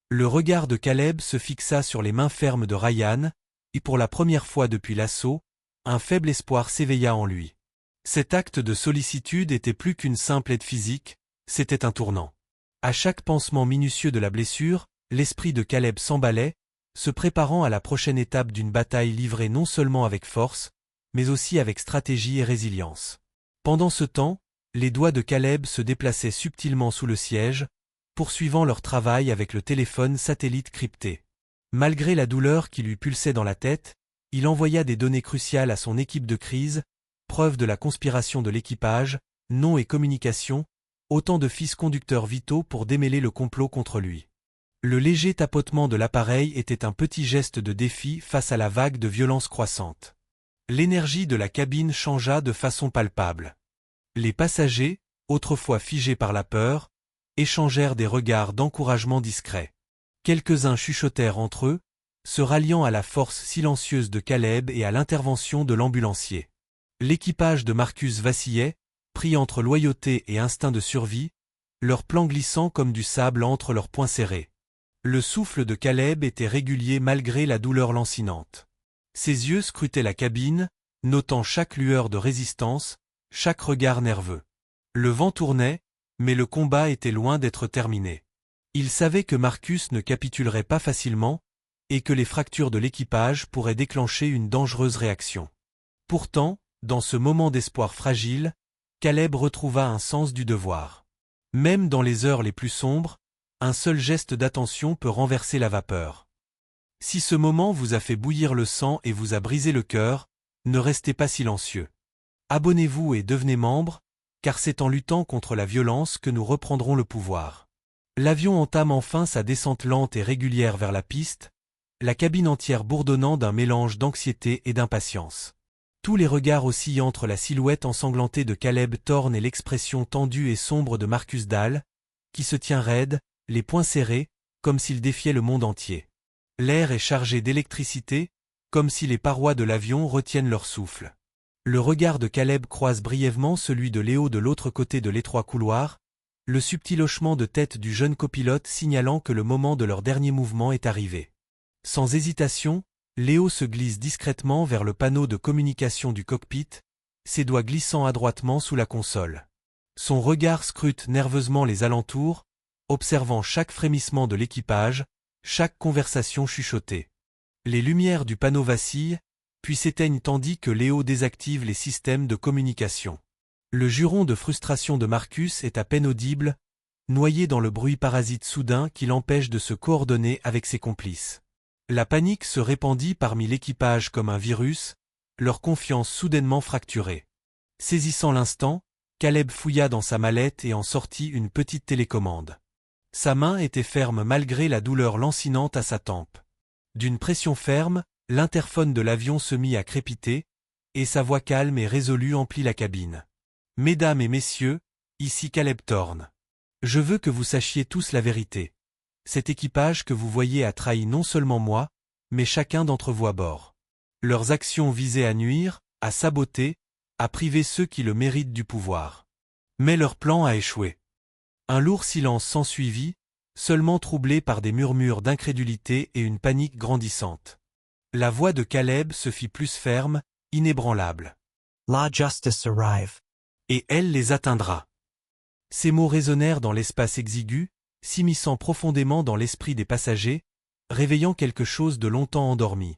Le regard de Caleb se fixa sur les mains fermes de Ryan, et pour la première fois depuis l'assaut, un faible espoir s'éveilla en lui. Cet acte de sollicitude était plus qu'une simple aide physique, c'était un tournant. À chaque pansement minutieux de la blessure, l'esprit de Caleb s'emballait, se préparant à la prochaine étape d'une bataille livrée non seulement avec force, mais aussi avec stratégie et résilience. Pendant ce temps, les doigts de Caleb se déplaçaient subtilement sous le siège, poursuivant leur travail avec le téléphone satellite crypté. Malgré la douleur qui lui pulsait dans la tête, il envoya des données cruciales à son équipe de crise, preuve de la conspiration de l'équipage, nom et communication, autant de fils conducteurs vitaux pour démêler le complot contre lui. Le léger tapotement de l'appareil était un petit geste de défi face à la vague de violence croissante. L'énergie de la cabine changea de façon palpable. Les passagers, autrefois figés par la peur, échangèrent des regards d'encouragement discrets. Quelques-uns chuchotèrent entre eux, se ralliant à la force silencieuse de Caleb et à l'intervention de l'ambulancier. L'équipage de Marcus vacillait, pris entre loyauté et instinct de survie, leurs plans glissant comme du sable entre leurs poings serrés. Le souffle de Caleb était régulier malgré la douleur lancinante. Ses yeux scrutaient la cabine, notant chaque lueur de résistance, chaque regard nerveux. Le vent tournait, mais le combat était loin d'être terminé. Il savait que Marcus ne capitulerait pas facilement, et que les fractures de l'équipage pourraient déclencher une dangereuse réaction. Pourtant, dans ce moment d'espoir fragile, Caleb retrouva un sens du devoir. Même dans les heures les plus sombres, un seul geste d'attention peut renverser la vapeur. Si ce moment vous a fait bouillir le sang et vous a brisé le cœur, ne restez pas silencieux. Abonnez-vous et devenez membre, car c'est en luttant contre la violence que nous reprendrons le pouvoir. L'avion entame enfin sa descente lente et régulière vers la piste, la cabine entière bourdonnant d'un mélange d'anxiété et d'impatience. Tous les regards oscillent entre la silhouette ensanglantée de Caleb Thorne et l'expression tendue et sombre de Marcus Dahl, qui se tient raide, les poings serrés, comme s'il défiait le monde entier. L'air est chargé d'électricité, comme si les parois de l'avion retiennent leur souffle. Le regard de Caleb croise brièvement celui de Léo de l'autre côté de l'étroit couloir, le subtil hochement de tête du jeune copilote signalant que le moment de leur dernier mouvement est arrivé. Sans hésitation, Léo se glisse discrètement vers le panneau de communication du cockpit, ses doigts glissant adroitement sous la console. Son regard scrute nerveusement les alentours, observant chaque frémissement de l'équipage, chaque conversation chuchotée. Les lumières du panneau vacillent, puis s'éteignent tandis que Léo désactive les systèmes de communication. Le juron de frustration de Marcus est à peine audible, noyé dans le bruit parasite soudain qui l'empêche de se coordonner avec ses complices. La panique se répandit parmi l'équipage comme un virus, leur confiance soudainement fracturée. Saisissant l'instant, Caleb fouilla dans sa mallette et en sortit une petite télécommande. Sa main était ferme malgré la douleur lancinante à sa tempe. D'une pression ferme, l'interphone de l'avion se mit à crépiter, et sa voix calme et résolue emplit la cabine. « Mesdames et messieurs, ici Caleb Thorne. Je veux que vous sachiez tous la vérité. Cet équipage que vous voyez a trahi non seulement moi, mais chacun d'entre vous à bord. Leurs actions visaient à nuire, à saboter, à priver ceux qui le méritent du pouvoir. Mais leur plan a échoué. » Un lourd silence s'ensuivit, seulement troublé par des murmures d'incrédulité et une panique grandissante. La voix de Caleb se fit plus ferme, inébranlable. La justice arrive. Et elle les atteindra. Ces mots résonnèrent dans l'espace exigu, s'immisçant profondément dans l'esprit des passagers, réveillant quelque chose de longtemps endormi.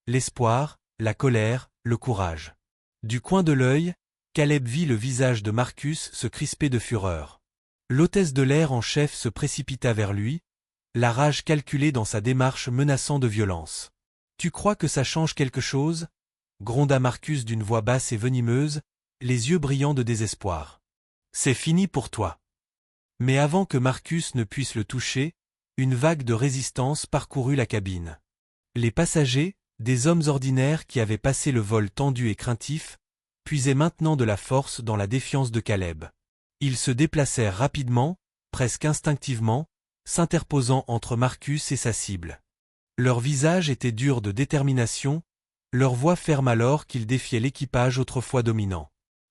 L'espoir, la colère, le courage. Du coin de l'œil, Caleb vit le visage de Marcus se crisper de fureur. L'hôtesse de l'air en chef se précipita vers lui, la rage calculée dans sa démarche menaçant de violence. « Tu crois que ça change quelque chose ?» gronda Marcus d'une voix basse et venimeuse, les yeux brillants de désespoir. « C'est fini pour toi. » Mais avant que Marcus ne puisse le toucher, une vague de résistance parcourut la cabine. Les passagers, des hommes ordinaires qui avaient passé le vol tendu et craintif, puisaient maintenant de la force dans la défiance de Caleb. Ils se déplacèrent rapidement, presque instinctivement, s'interposant entre Marcus et sa cible. Leur visage était dur de détermination, leur voix ferme alors qu'ils défiaient l'équipage autrefois dominant.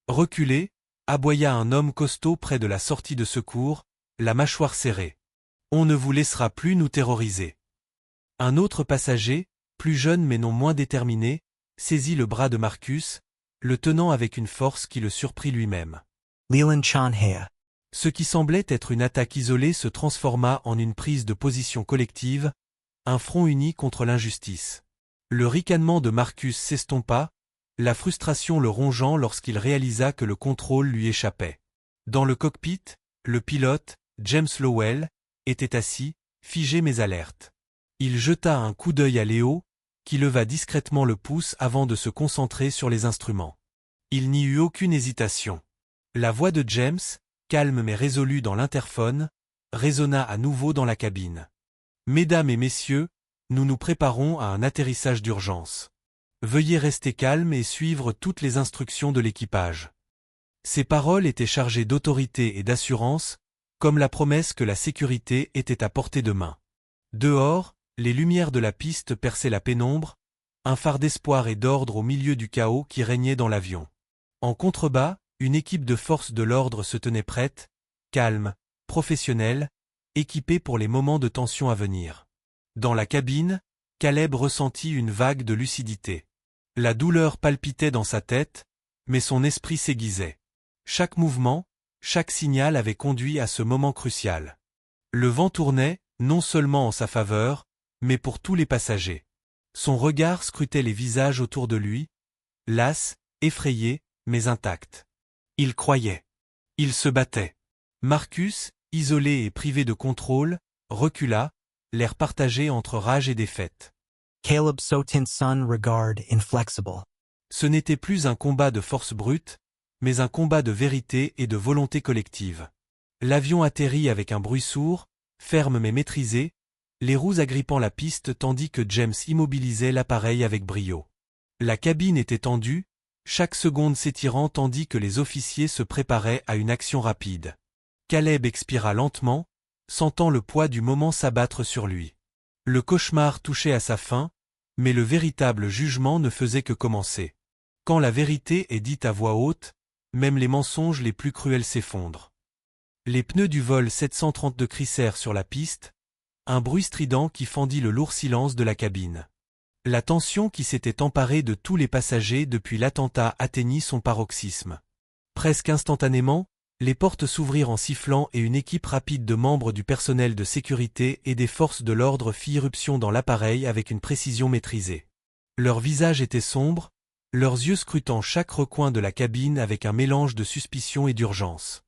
Reculé, aboya un homme costaud près de la sortie de secours, la mâchoire serrée. « On ne vous laissera plus nous terroriser. » Un autre passager, plus jeune mais non moins déterminé, saisit le bras de Marcus, le tenant avec une force qui le surprit lui-même. Leland Chanhea. Ce qui semblait être une attaque isolée se transforma en une prise de position collective, un front uni contre l'injustice. Le ricanement de Marcus s'estompa, la frustration le rongeant lorsqu'il réalisa que le contrôle lui échappait. Dans le cockpit, le pilote, James Lowell, était assis, figé mais alerte. Il jeta un coup d'œil à Léo, qui leva discrètement le pouce avant de se concentrer sur les instruments. Il n'y eut aucune hésitation. La voix de James, calme mais résolue dans l'interphone, résonna à nouveau dans la cabine. « Mesdames et messieurs, nous nous préparons à un atterrissage d'urgence. Veuillez rester calmes et suivre toutes les instructions de l'équipage. » Ces paroles étaient chargées d'autorité et d'assurance, comme la promesse que la sécurité était à portée de main. Dehors, les lumières de la piste perçaient la pénombre, un phare d'espoir et d'ordre au milieu du chaos qui régnait dans l'avion. En contrebas, une équipe de forces de l'ordre se tenait prête, calme, professionnelle, équipée pour les moments de tension à venir. Dans la cabine, Caleb ressentit une vague de lucidité. La douleur palpitait dans sa tête, mais son esprit s'aiguisait. Chaque mouvement, chaque signal avait conduit à ce moment crucial. Le vent tournait, non seulement en sa faveur, mais pour tous les passagers. Son regard scrutait les visages autour de lui, las, effrayés, mais intacts. Il croyait. Il se battait. Marcus, isolé et privé de contrôle, recula, l'air partagé entre rage et défaite. Caleb Sotinson regard inflexible. Ce n'était plus un combat de force brute, mais un combat de vérité et de volonté collective. L'avion atterrit avec un bruit sourd, ferme mais maîtrisé, les roues agrippant la piste tandis que James immobilisait l'appareil avec brio. La cabine était tendue, chaque seconde s'étirant tandis que les officiers se préparaient à une action rapide. Caleb expira lentement, sentant le poids du moment s'abattre sur lui. Le cauchemar touchait à sa fin, mais le véritable jugement ne faisait que commencer. Quand la vérité est dite à voix haute, même les mensonges les plus cruels s'effondrent. Les pneus du vol 732 crissèrent sur la piste, un bruit strident qui fendit le lourd silence de la cabine. La tension qui s'était emparée de tous les passagers depuis l'attentat atteignit son paroxysme. Presque instantanément, les portes s'ouvrirent en sifflant et une équipe rapide de membres du personnel de sécurité et des forces de l'ordre fit irruption dans l'appareil avec une précision maîtrisée. Leurs visages étaient sombres, leurs yeux scrutant chaque recoin de la cabine avec un mélange de suspicion et d'urgence.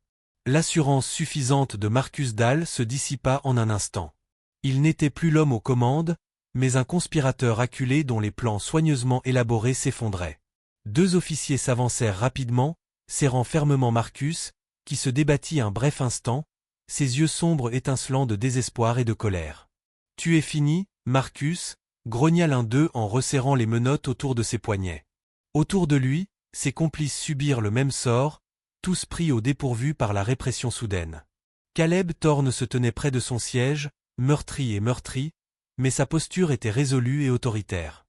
L'assurance suffisante de Marcus Dahl se dissipa en un instant. Il n'était plus l'homme aux commandes, mais un conspirateur acculé dont les plans soigneusement élaborés s'effondraient. Deux officiers s'avancèrent rapidement, serrant fermement Marcus, qui se débattit un bref instant, ses yeux sombres étincelant de désespoir et de colère. « Tu es fini, Marcus » grogna l'un d'eux en resserrant les menottes autour de ses poignets. Autour de lui, ses complices subirent le même sort, tous pris au dépourvu par la répression soudaine. Caleb Thorne se tenait près de son siège, meurtri et meurtri, mais sa posture était résolue et autoritaire.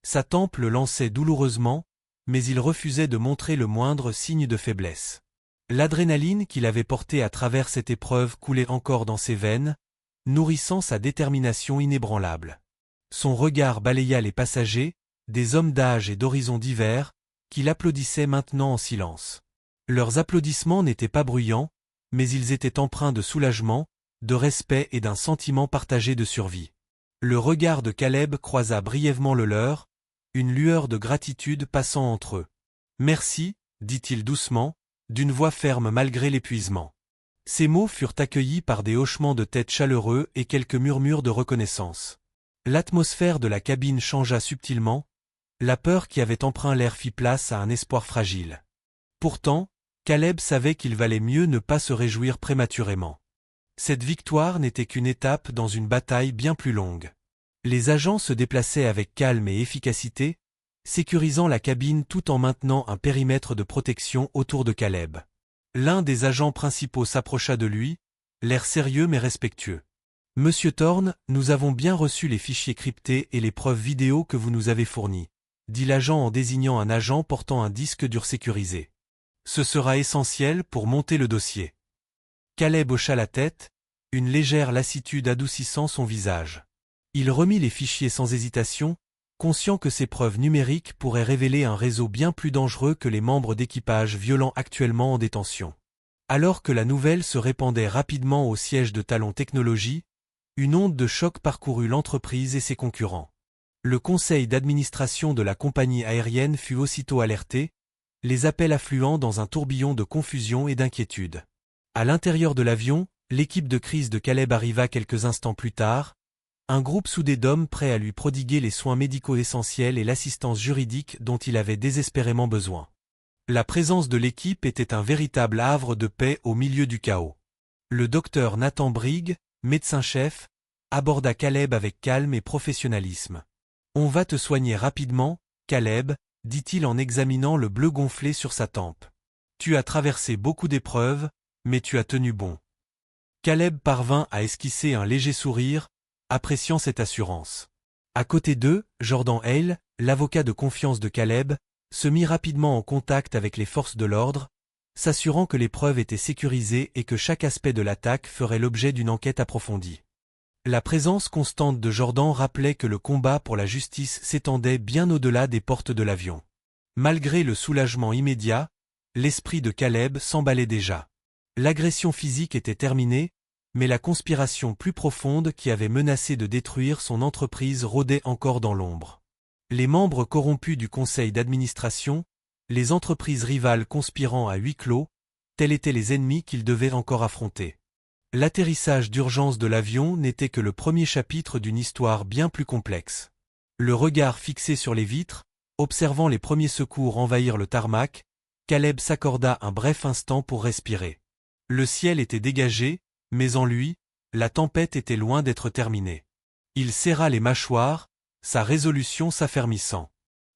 Sa tempe le lançait douloureusement, mais il refusait de montrer le moindre signe de faiblesse. L'adrénaline qu'il avait portée à travers cette épreuve coulait encore dans ses veines, nourrissant sa détermination inébranlable. Son regard balaya les passagers, des hommes d'âge et d'horizons divers, qui l'applaudissaient maintenant en silence. Leurs applaudissements n'étaient pas bruyants, mais ils étaient empreints de soulagement, de respect et d'un sentiment partagé de survie. Le regard de Caleb croisa brièvement le leur, une lueur de gratitude passant entre eux. « Merci » dit-il doucement, d'une voix ferme malgré l'épuisement. Ces mots furent accueillis par des hochements de tête chaleureux et quelques murmures de reconnaissance. L'atmosphère de la cabine changea subtilement, la peur qui avait empreint l'air fit place à un espoir fragile. Pourtant, Caleb savait qu'il valait mieux ne pas se réjouir prématurément. Cette victoire n'était qu'une étape dans une bataille bien plus longue. Les agents se déplaçaient avec calme et efficacité, sécurisant la cabine tout en maintenant un périmètre de protection autour de Caleb. L'un des agents principaux s'approcha de lui, l'air sérieux mais respectueux. « Monsieur Thorne, nous avons bien reçu les fichiers cryptés et les preuves vidéo que vous nous avez fournies, » dit l'agent en désignant un agent portant un disque dur sécurisé. « Ce sera essentiel pour monter le dossier. » Caleb hocha la tête, une légère lassitude adoucissant son visage. Il remit les fichiers sans hésitation, conscient que ces preuves numériques pourraient révéler un réseau bien plus dangereux que les membres d'équipage violents actuellement en détention. Alors que la nouvelle se répandait rapidement au siège de Talon Technologies, une onde de choc parcourut l'entreprise et ses concurrents. Le conseil d'administration de la compagnie aérienne fut aussitôt alerté, les appels affluant dans un tourbillon de confusion et d'inquiétude. À l'intérieur de l'avion, l'équipe de crise de Caleb arriva quelques instants plus tard, un groupe soudé d'hommes prêts à lui prodiguer les soins médicaux essentiels et l'assistance juridique dont il avait désespérément besoin. La présence de l'équipe était un véritable havre de paix au milieu du chaos. Le docteur Nathan Brigg, médecin-chef, aborda Caleb avec calme et professionnalisme. « On va te soigner rapidement, Caleb » dit-il en examinant le bleu gonflé sur sa tempe. « Tu as traversé beaucoup d'épreuves, mais tu as tenu bon. Caleb parvint à esquisser un léger sourire, appréciant cette assurance. À côté d'eux, Jordan Hale, l'avocat de confiance de Caleb, se mit rapidement en contact avec les forces de l'ordre, s'assurant que les preuves étaient sécurisées et que chaque aspect de l'attaque ferait l'objet d'une enquête approfondie. La présence constante de Jordan rappelait que le combat pour la justice s'étendait bien au-delà des portes de l'avion. Malgré le soulagement immédiat, l'esprit de Caleb s'emballait déjà. L'agression physique était terminée, mais la conspiration plus profonde qui avait menacé de détruire son entreprise rôdait encore dans l'ombre. Les membres corrompus du conseil d'administration, les entreprises rivales conspirant à huis clos, tels étaient les ennemis qu'il devait encore affronter. L'atterrissage d'urgence de l'avion n'était que le premier chapitre d'une histoire bien plus complexe. Le regard fixé sur les vitres, observant les premiers secours envahir le tarmac, Caleb s'accorda un bref instant pour respirer. Le ciel était dégagé, mais en lui, la tempête était loin d'être terminée. Il serra les mâchoires, sa résolution s'affermissant.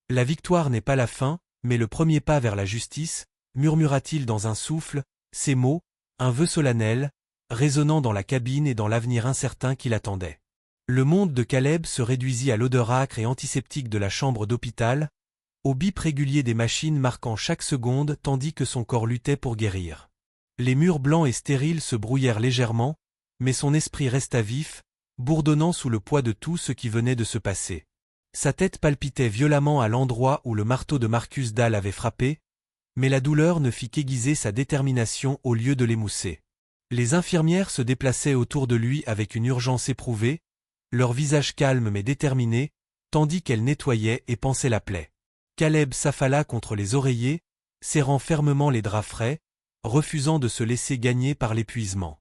La victoire n'est pas la fin, mais le premier pas vers la justice, murmura-t-il dans un souffle, ces mots, un vœu solennel, résonnant dans la cabine et dans l'avenir incertain qui l'attendait. Le monde de Caleb se réduisit à l'odeur âcre et antiseptique de la chambre d'hôpital, au bip régulier des machines marquant chaque seconde tandis que son corps luttait pour guérir. Les murs blancs et stériles se brouillèrent légèrement, mais son esprit resta vif, bourdonnant sous le poids de tout ce qui venait de se passer. Sa tête palpitait violemment à l'endroit où le marteau de Marcus Dahl avait frappé, mais la douleur ne fit qu'aiguiser sa détermination au lieu de l'émousser. Les infirmières se déplaçaient autour de lui avec une urgence éprouvée, leur visage calme mais déterminé, tandis qu'elles nettoyaient et pansaient la plaie. Caleb s'affala contre les oreillers, serrant fermement les draps frais, refusant de se laisser gagner par l'épuisement.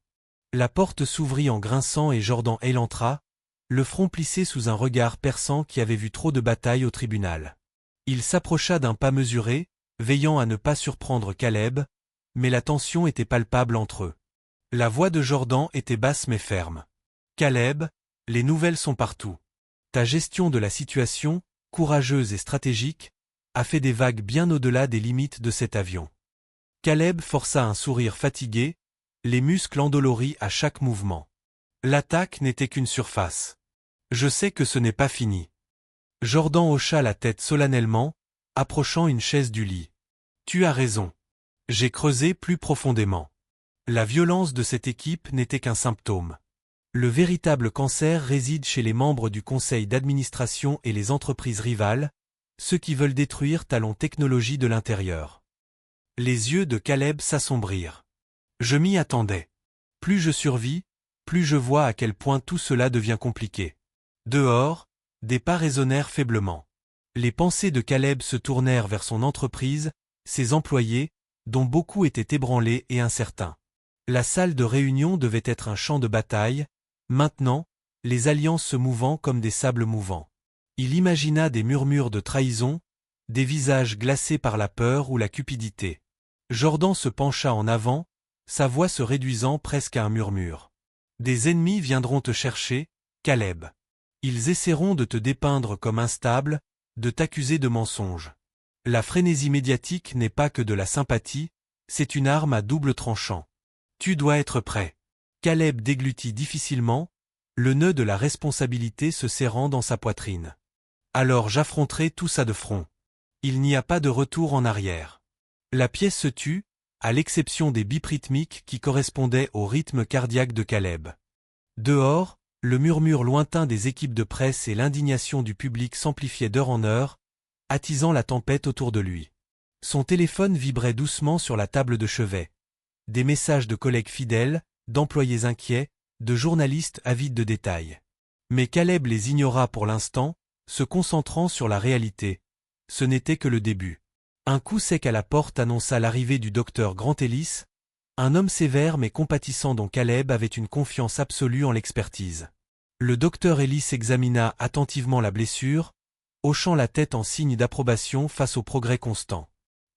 La porte s'ouvrit en grinçant et Jordan Hale entra, le front plissé sous un regard perçant qui avait vu trop de batailles au tribunal. Il s'approcha d'un pas mesuré, veillant à ne pas surprendre Caleb, mais la tension était palpable entre eux. La voix de Jordan était basse mais ferme. « Caleb, les nouvelles sont partout. Ta gestion de la situation, courageuse et stratégique, a fait des vagues bien au-delà des limites de cet avion. » Caleb força un sourire fatigué, les muscles endoloris à chaque mouvement. L'attaque n'était qu'une surface. Je sais que ce n'est pas fini. Jordan hocha la tête solennellement, approchant une chaise du lit. Tu as raison. J'ai creusé plus profondément. La violence de cette équipe n'était qu'un symptôme. Le véritable cancer réside chez les membres du conseil d'administration et les entreprises rivales, ceux qui veulent détruire Talon Technologies de l'intérieur. Les yeux de Caleb s'assombrirent. Je m'y attendais. Plus je survis, plus je vois à quel point tout cela devient compliqué. Dehors, des pas résonnèrent faiblement. Les pensées de Caleb se tournèrent vers son entreprise, ses employés, dont beaucoup étaient ébranlés et incertains. La salle de réunion devait être un champ de bataille, maintenant, les alliances se mouvant comme des sables mouvants. Il imagina des murmures de trahison, des visages glacés par la peur ou la cupidité. Jordan se pencha en avant, sa voix se réduisant presque à un murmure. Des ennemis viendront te chercher, Caleb. Ils essaieront de te dépeindre comme instable, de t'accuser de mensonge. La frénésie médiatique n'est pas que de la sympathie, c'est une arme à double tranchant. Tu dois être prêt. Caleb déglutit difficilement, le nœud de la responsabilité se serrant dans sa poitrine. Alors j'affronterai tout ça de front. Il n'y a pas de retour en arrière. La pièce se tut, à l'exception des bips rythmiques qui correspondaient au rythme cardiaque de Caleb. Dehors, le murmure lointain des équipes de presse et l'indignation du public s'amplifiaient d'heure en heure, attisant la tempête autour de lui. Son téléphone vibrait doucement sur la table de chevet. Des messages de collègues fidèles, d'employés inquiets, de journalistes avides de détails. Mais Caleb les ignora pour l'instant, se concentrant sur la réalité. Ce n'était que le début. Un coup sec à la porte annonça l'arrivée du docteur Grant Ellis, un homme sévère mais compatissant dont Caleb avait une confiance absolue en l'expertise. Le docteur Ellis examina attentivement la blessure, hochant la tête en signe d'approbation face au progrès constant.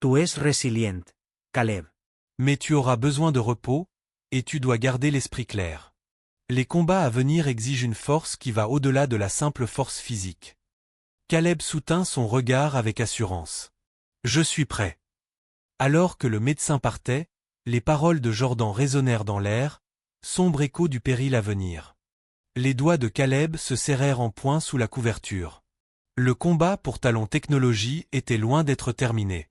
Tu es resilient, Caleb. Mais tu auras besoin de repos, et tu dois garder l'esprit clair. Les combats à venir exigent une force qui va au-delà de la simple force physique. Caleb soutint son regard avec assurance. Je suis prêt. Alors que le médecin partait, les paroles de Jordan résonnèrent dans l'air, sombre écho du péril à venir. Les doigts de Caleb se serrèrent en poing sous la couverture. Le combat pour Talon Technologies était loin d'être terminé.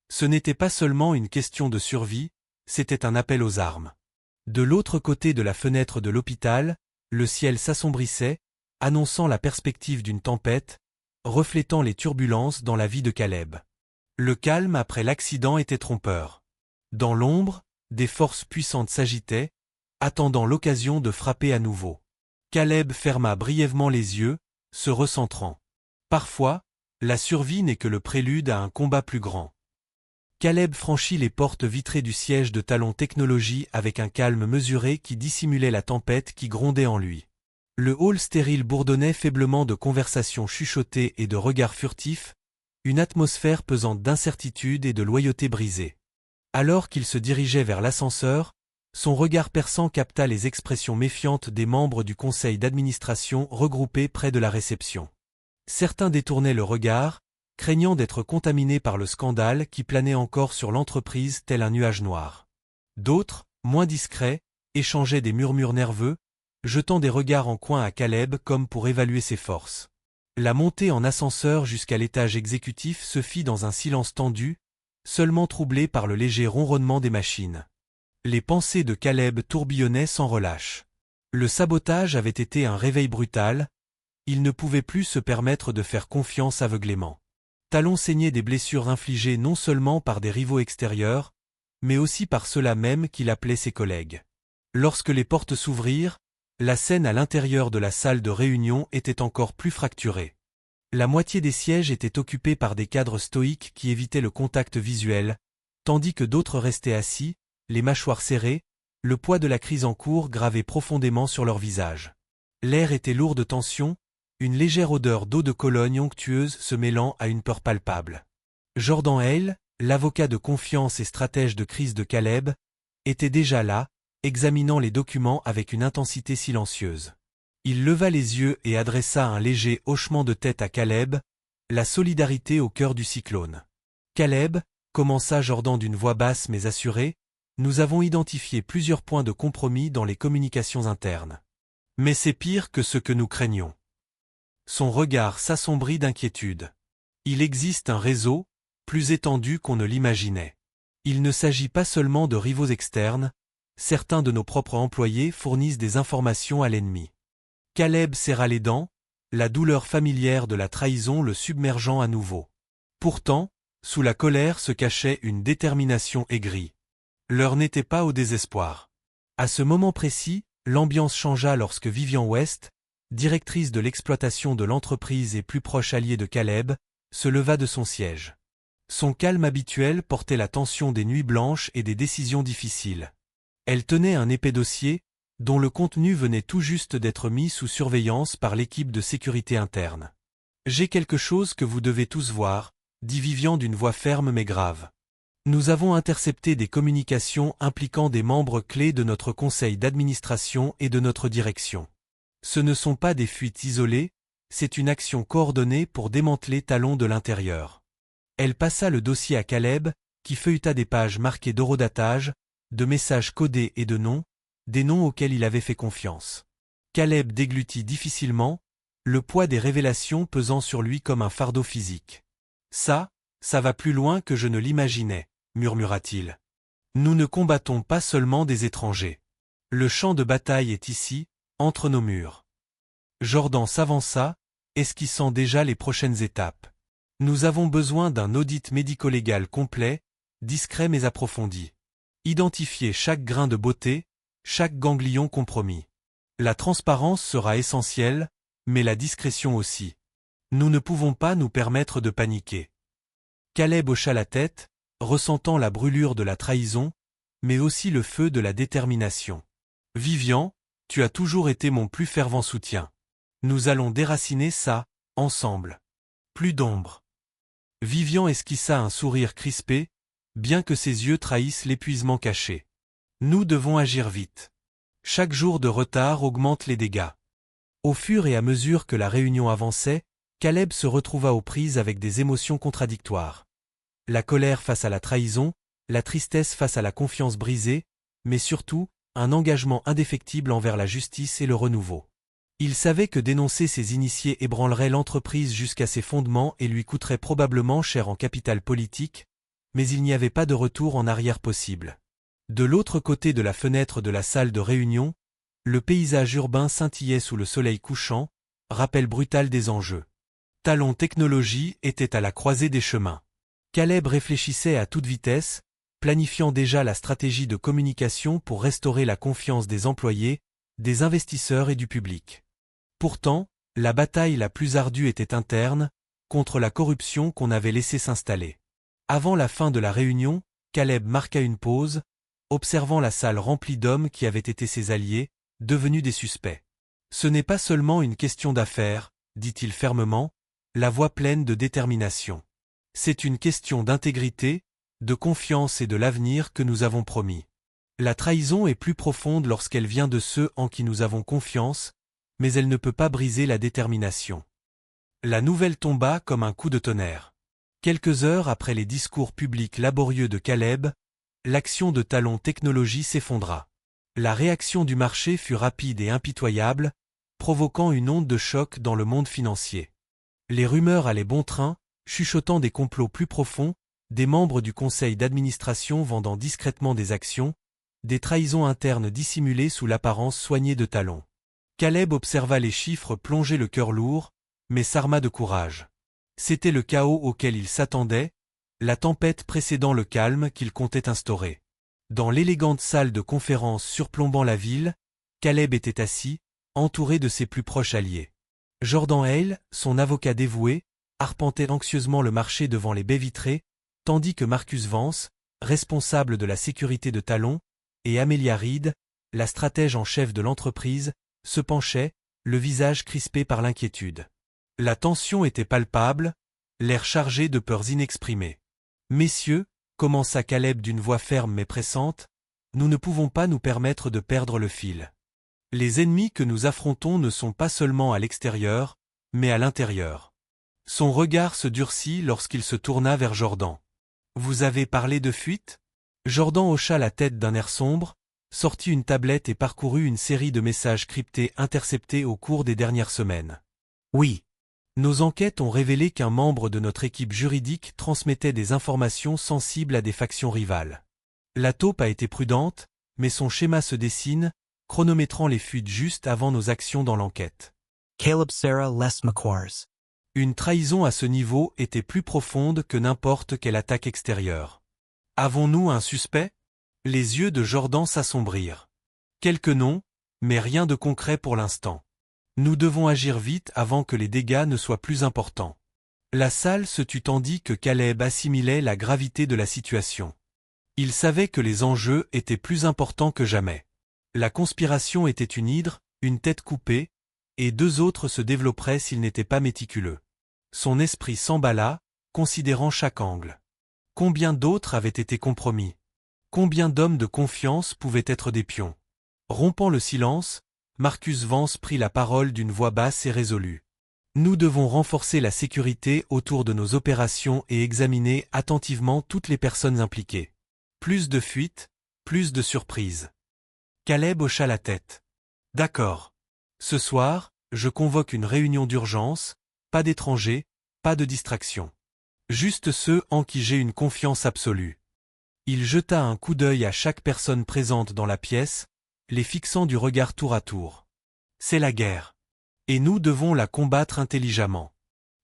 Ce n'était pas seulement une question de survie, c'était un appel aux armes. De l'autre côté de la fenêtre de l'hôpital, le ciel s'assombrissait, annonçant la perspective d'une tempête, reflétant les turbulences dans la vie de Caleb. Le calme après l'accident était trompeur. Dans l'ombre, des forces puissantes s'agitaient, attendant l'occasion de frapper à nouveau. Caleb ferma brièvement les yeux, se recentrant. Parfois, la survie n'est que le prélude à un combat plus grand. Caleb franchit les portes vitrées du siège de Talon Technologies avec un calme mesuré qui dissimulait la tempête qui grondait en lui. Le hall stérile bourdonnait faiblement de conversations chuchotées et de regards furtifs, une atmosphère pesante d'incertitude et de loyauté brisée. Alors qu'il se dirigeait vers l'ascenseur, son regard perçant capta les expressions méfiantes des membres du conseil d'administration regroupés près de la réception. Certains détournaient le regard, craignant d'être contaminés par le scandale qui planait encore sur l'entreprise tel un nuage noir. D'autres, moins discrets, échangeaient des murmures nerveux, jetant des regards en coin à Caleb comme pour évaluer ses forces. La montée en ascenseur jusqu'à l'étage exécutif se fit dans un silence tendu, seulement troublé par le léger ronronnement des machines. Les pensées de Caleb tourbillonnaient sans relâche. Le sabotage avait été un réveil brutal, il ne pouvait plus se permettre de faire confiance aveuglément. Talon saignait des blessures infligées non seulement par des rivaux extérieurs, mais aussi par ceux-là même qu'il appelait ses collègues. Lorsque les portes s'ouvrirent, la scène à l'intérieur de la salle de réunion était encore plus fracturée. La moitié des sièges étaient occupés par des cadres stoïques qui évitaient le contact visuel, tandis que d'autres restaient assis, les mâchoires serrées, le poids de la crise en cours gravé profondément sur leur visage. L'air était lourd de tension, une légère odeur d'eau de Cologne onctueuse se mêlant à une peur palpable. Jordan Hale, l'avocat de confiance et stratège de crise de Caleb, était déjà là, examinant les documents avec une intensité silencieuse. Il leva les yeux et adressa un léger hochement de tête à Caleb, la solidarité au cœur du cyclone. Caleb, commença Jordan d'une voix basse mais assurée, nous avons identifié plusieurs points de compromis dans les communications internes. Mais c'est pire que ce que nous craignons. Son regard s'assombrit d'inquiétude. Il existe un réseau, plus étendu qu'on ne l'imaginait. Il ne s'agit pas seulement de rivaux externes, certains de nos propres employés fournissent des informations à l'ennemi. Caleb serra les dents, la douleur familière de la trahison le submergeant à nouveau. Pourtant, sous la colère se cachait une détermination aigrie. L'heure n'était pas au désespoir. À ce moment précis, l'ambiance changea lorsque Vivian West, directrice de l'exploitation de l'entreprise et plus proche alliée de Caleb, se leva de son siège. Son calme habituel portait la tension des nuits blanches et des décisions difficiles. Elle tenait un épais dossier, dont le contenu venait tout juste d'être mis sous surveillance par l'équipe de sécurité interne. « J'ai quelque chose que vous devez tous voir », dit Vivian d'une voix ferme mais grave. « Nous avons intercepté des communications impliquant des membres clés de notre conseil d'administration et de notre direction. Ce ne sont pas des fuites isolées, c'est une action coordonnée pour démanteler Talon de l'intérieur. » Elle passa le dossier à Caleb, qui feuilleta des pages marquées d'horodatage, de messages codés et de noms, des noms auxquels il avait fait confiance. Caleb déglutit difficilement, le poids des révélations pesant sur lui comme un fardeau physique. « Ça va plus loin que je ne l'imaginais, » murmura-t-il. « Nous ne combattons pas seulement des étrangers. Le champ de bataille est ici, entre nos murs. » Jordan s'avança, esquissant déjà les prochaines étapes. « Nous avons besoin d'un audit médico-légal complet, discret mais approfondi. Identifier chaque grain de beauté, chaque ganglion compromis. La transparence sera essentielle, mais la discrétion aussi. Nous ne pouvons pas nous permettre de paniquer. » Caleb hocha la tête, ressentant la brûlure de la trahison, mais aussi le feu de la détermination. « Vivian, tu as toujours été mon plus fervent soutien. Nous allons déraciner ça, ensemble. Plus d'ombre. » Vivian esquissa un sourire crispé, bien que ses yeux trahissent l'épuisement caché. « Nous devons agir vite. Chaque jour de retard augmente les dégâts. » Au fur et à mesure que la réunion avançait, Caleb se retrouva aux prises avec des émotions contradictoires. La colère face à la trahison, la tristesse face à la confiance brisée, mais surtout, un engagement indéfectible envers la justice et le renouveau. Il savait que dénoncer ces initiés ébranlerait l'entreprise jusqu'à ses fondements et lui coûterait probablement cher en capital politique, mais il n'y avait pas de retour en arrière possible. De l'autre côté de la fenêtre de la salle de réunion, le paysage urbain scintillait sous le soleil couchant, rappel brutal des enjeux. Talon Technologies était à la croisée des chemins. Caleb réfléchissait à toute vitesse, planifiant déjà la stratégie de communication pour restaurer la confiance des employés, des investisseurs et du public. Pourtant, la bataille la plus ardue était interne, contre la corruption qu'on avait laissé s'installer. Avant la fin de la réunion, Caleb marqua une pause, observant la salle remplie d'hommes qui avaient été ses alliés, devenus des suspects. Ce n'est pas seulement une question d'affaires, dit-il fermement, la voix pleine de détermination. C'est une question d'intégrité, de confiance et de l'avenir que nous avons promis. La trahison est plus profonde lorsqu'elle vient de ceux en qui nous avons confiance, mais elle ne peut pas briser la détermination. La nouvelle tomba comme un coup de tonnerre. Quelques heures après les discours publics laborieux de Caleb, l'action de Talon Technologies s'effondra. La réaction du marché fut rapide et impitoyable, provoquant une onde de choc dans le monde financier. Les rumeurs allaient bon train, chuchotant des complots plus profonds, des membres du conseil d'administration vendant discrètement des actions, des trahisons internes dissimulées sous l'apparence soignée de Talon. Caleb observa les chiffres plonger le cœur lourd, mais s'arma de courage. C'était le chaos auquel il s'attendait, la tempête précédant le calme qu'il comptait instaurer. Dans l'élégante salle de conférence surplombant la ville, Caleb était assis, entouré de ses plus proches alliés. Jordan Hale, son avocat dévoué, arpentait anxieusement le marché devant les baies vitrées, tandis que Marcus Vance, responsable de la sécurité de Talon, et Amelia Reed, la stratège en chef de l'entreprise, se penchaient, le visage crispé par l'inquiétude. La tension était palpable, l'air chargé de peurs inexprimées. « Messieurs, commença Caleb d'une voix ferme mais pressante, nous ne pouvons pas nous permettre de perdre le fil. Les ennemis que nous affrontons ne sont pas seulement à l'extérieur, mais à l'intérieur. » Son regard se durcit lorsqu'il se tourna vers Jordan. « Vous avez parlé de fuite ?» Jordan hocha la tête d'un air sombre, sortit une tablette et parcourut une série de messages cryptés interceptés au cours des dernières semaines. « Oui. Nos enquêtes ont révélé qu'un membre de notre équipe juridique transmettait des informations sensibles à des factions rivales. La taupe a été prudente, mais son schéma se dessine, chronométrant les fuites juste avant nos actions dans l'enquête. » Caleb Sarah Les McQuarrs. Une trahison à ce niveau était plus profonde que n'importe quelle attaque extérieure. Avons-nous un suspect? Les yeux de Jordan s'assombrirent. Quelques noms, mais rien de concret pour l'instant. Nous devons agir vite avant que les dégâts ne soient plus importants. La salle se tut tandis que Caleb assimilait la gravité de la situation. Il savait que les enjeux étaient plus importants que jamais. La conspiration était une hydre, une tête coupée, et deux autres se développeraient s'il n'était pas méticuleux. Son esprit s'emballa, considérant chaque angle. Combien d'autres avaient été compromis? Combien d'hommes de confiance pouvaient être des pions? Rompant le silence, Marcus Vance prit la parole d'une voix basse et résolue. Nous devons renforcer la sécurité autour de nos opérations et examiner attentivement toutes les personnes impliquées. Plus de fuites, plus de surprises. Caleb hocha la tête. D'accord. Ce soir, je convoque une réunion d'urgence, pas d'étrangers, pas de distractions. Juste ceux en qui j'ai une confiance absolue. Il jeta un coup d'œil à chaque personne présente dans la pièce, les fixant du regard tour à tour. C'est la guerre. Et nous devons la combattre intelligemment.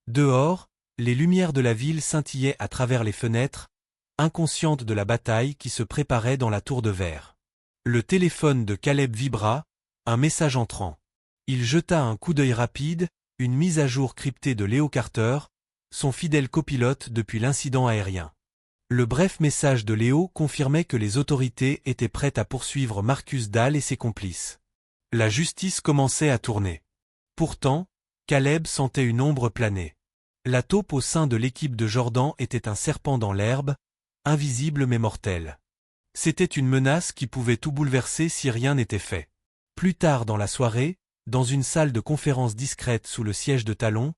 Dehors, les lumières de la ville scintillaient à travers les fenêtres, inconscientes de la bataille qui se préparait dans la tour de verre. Le téléphone de Caleb vibra, un message entrant. Il jeta un coup d'œil rapide, une mise à jour cryptée de Leo Carter, son fidèle copilote depuis l'incident aérien. Le bref message de Léo confirmait que les autorités étaient prêtes à poursuivre Marcus Dahl et ses complices. La justice commençait à tourner. Pourtant, Caleb sentait une ombre planer. La taupe au sein de l'équipe de Jordan était un serpent dans l'herbe, invisible mais mortel. C'était une menace qui pouvait tout bouleverser si rien n'était fait. Plus tard dans la soirée, dans une salle de conférence discrète sous le siège de Talon,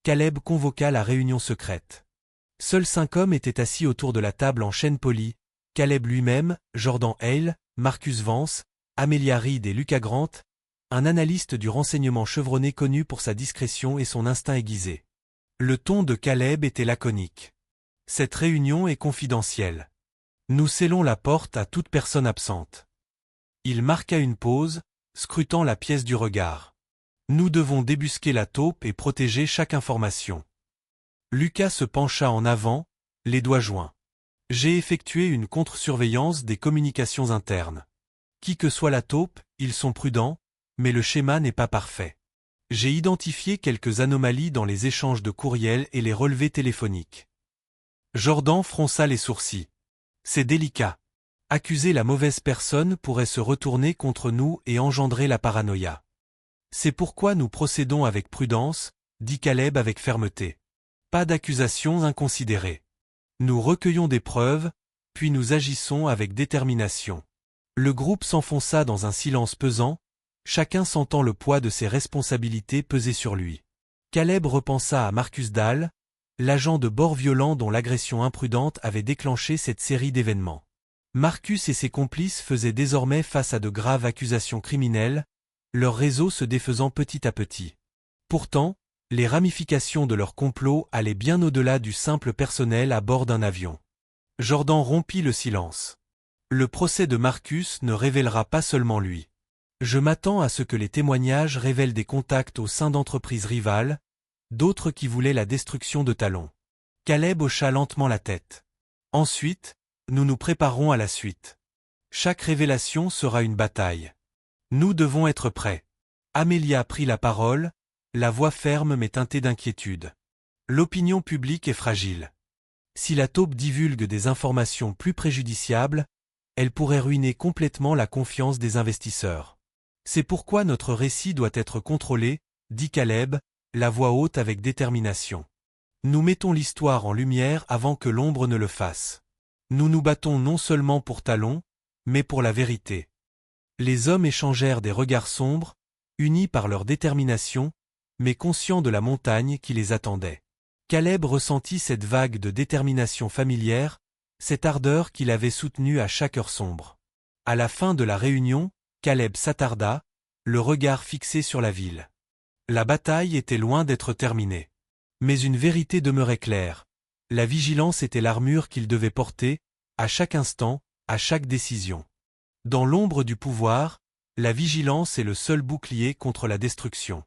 Caleb convoqua la réunion secrète. Seuls 5 hommes étaient assis autour de la table en chêne poli, Caleb lui-même, Jordan Hale, Marcus Vance, Amelia Reed et Lucas Grant, un analyste du renseignement chevronné connu pour sa discrétion et son instinct aiguisé. Le ton de Caleb était laconique. Cette réunion est confidentielle. Nous scellons la porte à toute personne absente. Il marqua une pause, scrutant la pièce du regard. Nous devons débusquer la taupe et protéger chaque information. Lucas se pencha en avant, les doigts joints. J'ai effectué une contre-surveillance des communications internes. Qui que soit la taupe, ils sont prudents, mais le schéma n'est pas parfait. J'ai identifié quelques anomalies dans les échanges de courriels et les relevés téléphoniques. Jordan fronça les sourcils. C'est délicat. Accuser la mauvaise personne pourrait se retourner contre nous et engendrer la paranoïa. C'est pourquoi nous procédons avec prudence, dit Caleb avec fermeté. Pas d'accusations inconsidérées. Nous recueillons des preuves, puis nous agissons avec détermination. Le groupe s'enfonça dans un silence pesant, chacun sentant le poids de ses responsabilités peser sur lui. Caleb repensa à Marcus Dahl, l'agent de bord violent dont l'agression imprudente avait déclenché cette série d'événements. Marcus et ses complices faisaient désormais face à de graves accusations criminelles, leur réseau se défaisant petit à petit. Pourtant, les ramifications de leur complot allaient bien au-delà du simple personnel à bord d'un avion. Jordan rompit le silence. Le procès de Marcus ne révélera pas seulement lui. Je m'attends à ce que les témoignages révèlent des contacts au sein d'entreprises rivales, d'autres qui voulaient la destruction de Talon. Caleb hocha lentement la tête. Ensuite, nous nous préparons à la suite. Chaque révélation sera une bataille. Nous devons être prêts. Amelia prit la parole, la voix ferme mais teintée d'inquiétude. L'opinion publique est fragile. Si la taupe divulgue des informations plus préjudiciables, elle pourrait ruiner complètement la confiance des investisseurs. C'est pourquoi notre récit doit être contrôlé, dit Caleb, la voix haute avec détermination. Nous mettons l'histoire en lumière avant que l'ombre ne le fasse. Nous nous battons non seulement pour Talon, mais pour la vérité. Les hommes échangèrent des regards sombres, unis par leur détermination, mais conscients de la montagne qui les attendait. Caleb ressentit cette vague de détermination familière, cette ardeur qu'il avait soutenue à chaque heure sombre. À la fin de la réunion, Caleb s'attarda, le regard fixé sur la ville. La bataille était loin d'être terminée. Mais une vérité demeurait claire. La vigilance était l'armure qu'il devait porter, à chaque instant, à chaque décision. Dans l'ombre du pouvoir, la vigilance est le seul bouclier contre la destruction.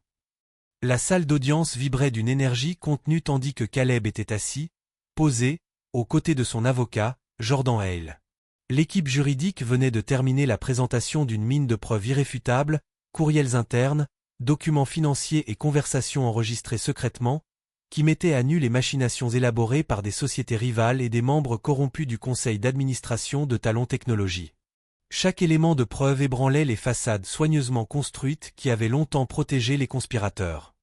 La salle d'audience vibrait d'une énergie contenue tandis que Caleb était assis, posé, aux côtés de son avocat, Jordan Hale. L'équipe juridique venait de terminer la présentation d'une mine de preuves irréfutables, courriels internes, documents financiers et conversations enregistrées secrètement, qui mettaient à nu les machinations élaborées par des sociétés rivales et des membres corrompus du conseil d'administration de Talon Technologies. Chaque élément de preuve ébranlait les façades soigneusement construites qui avaient longtemps protégé les conspirateurs.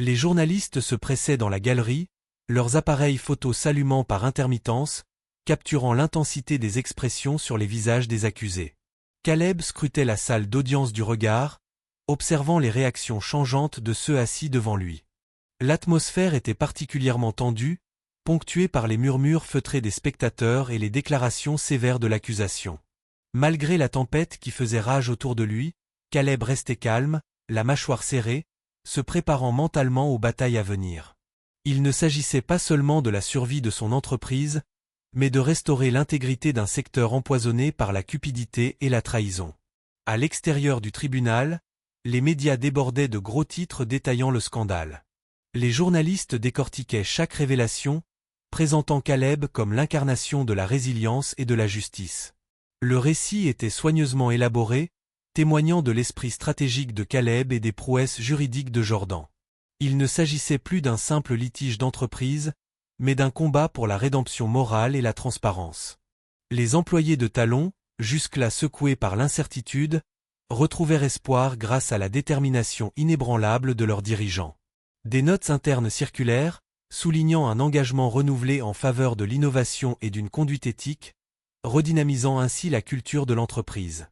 Les journalistes se pressaient dans la galerie, leurs appareils photos s'allumant par intermittence, capturant l'intensité des expressions sur les visages des accusés. Caleb scrutait la salle d'audience du regard, observant les réactions changeantes de ceux assis devant lui. L'atmosphère était particulièrement tendue, ponctuée par les murmures feutrés des spectateurs et les déclarations sévères de l'accusation. Malgré la tempête qui faisait rage autour de lui, Caleb restait calme, la mâchoire serrée, se préparant mentalement aux batailles à venir. Il ne s'agissait pas seulement de la survie de son entreprise, mais de restaurer l'intégrité d'un secteur empoisonné par la cupidité et la trahison. À l'extérieur du tribunal, les médias débordaient de gros titres détaillant le scandale. Les journalistes décortiquaient chaque révélation, présentant Caleb comme l'incarnation de la résilience et de la justice. Le récit était soigneusement élaboré, témoignant de l'esprit stratégique de Caleb et des prouesses juridiques de Jordan. Il ne s'agissait plus d'un simple litige d'entreprise, mais d'un combat pour la rédemption morale et la transparence. Les employés de Talon, jusque-là secoués par l'incertitude, retrouvèrent espoir grâce à la détermination inébranlable de leurs dirigeants. Des notes internes circulèrent, soulignant un engagement renouvelé en faveur de l'innovation et d'une conduite éthique, redynamisant ainsi la culture de l'entreprise.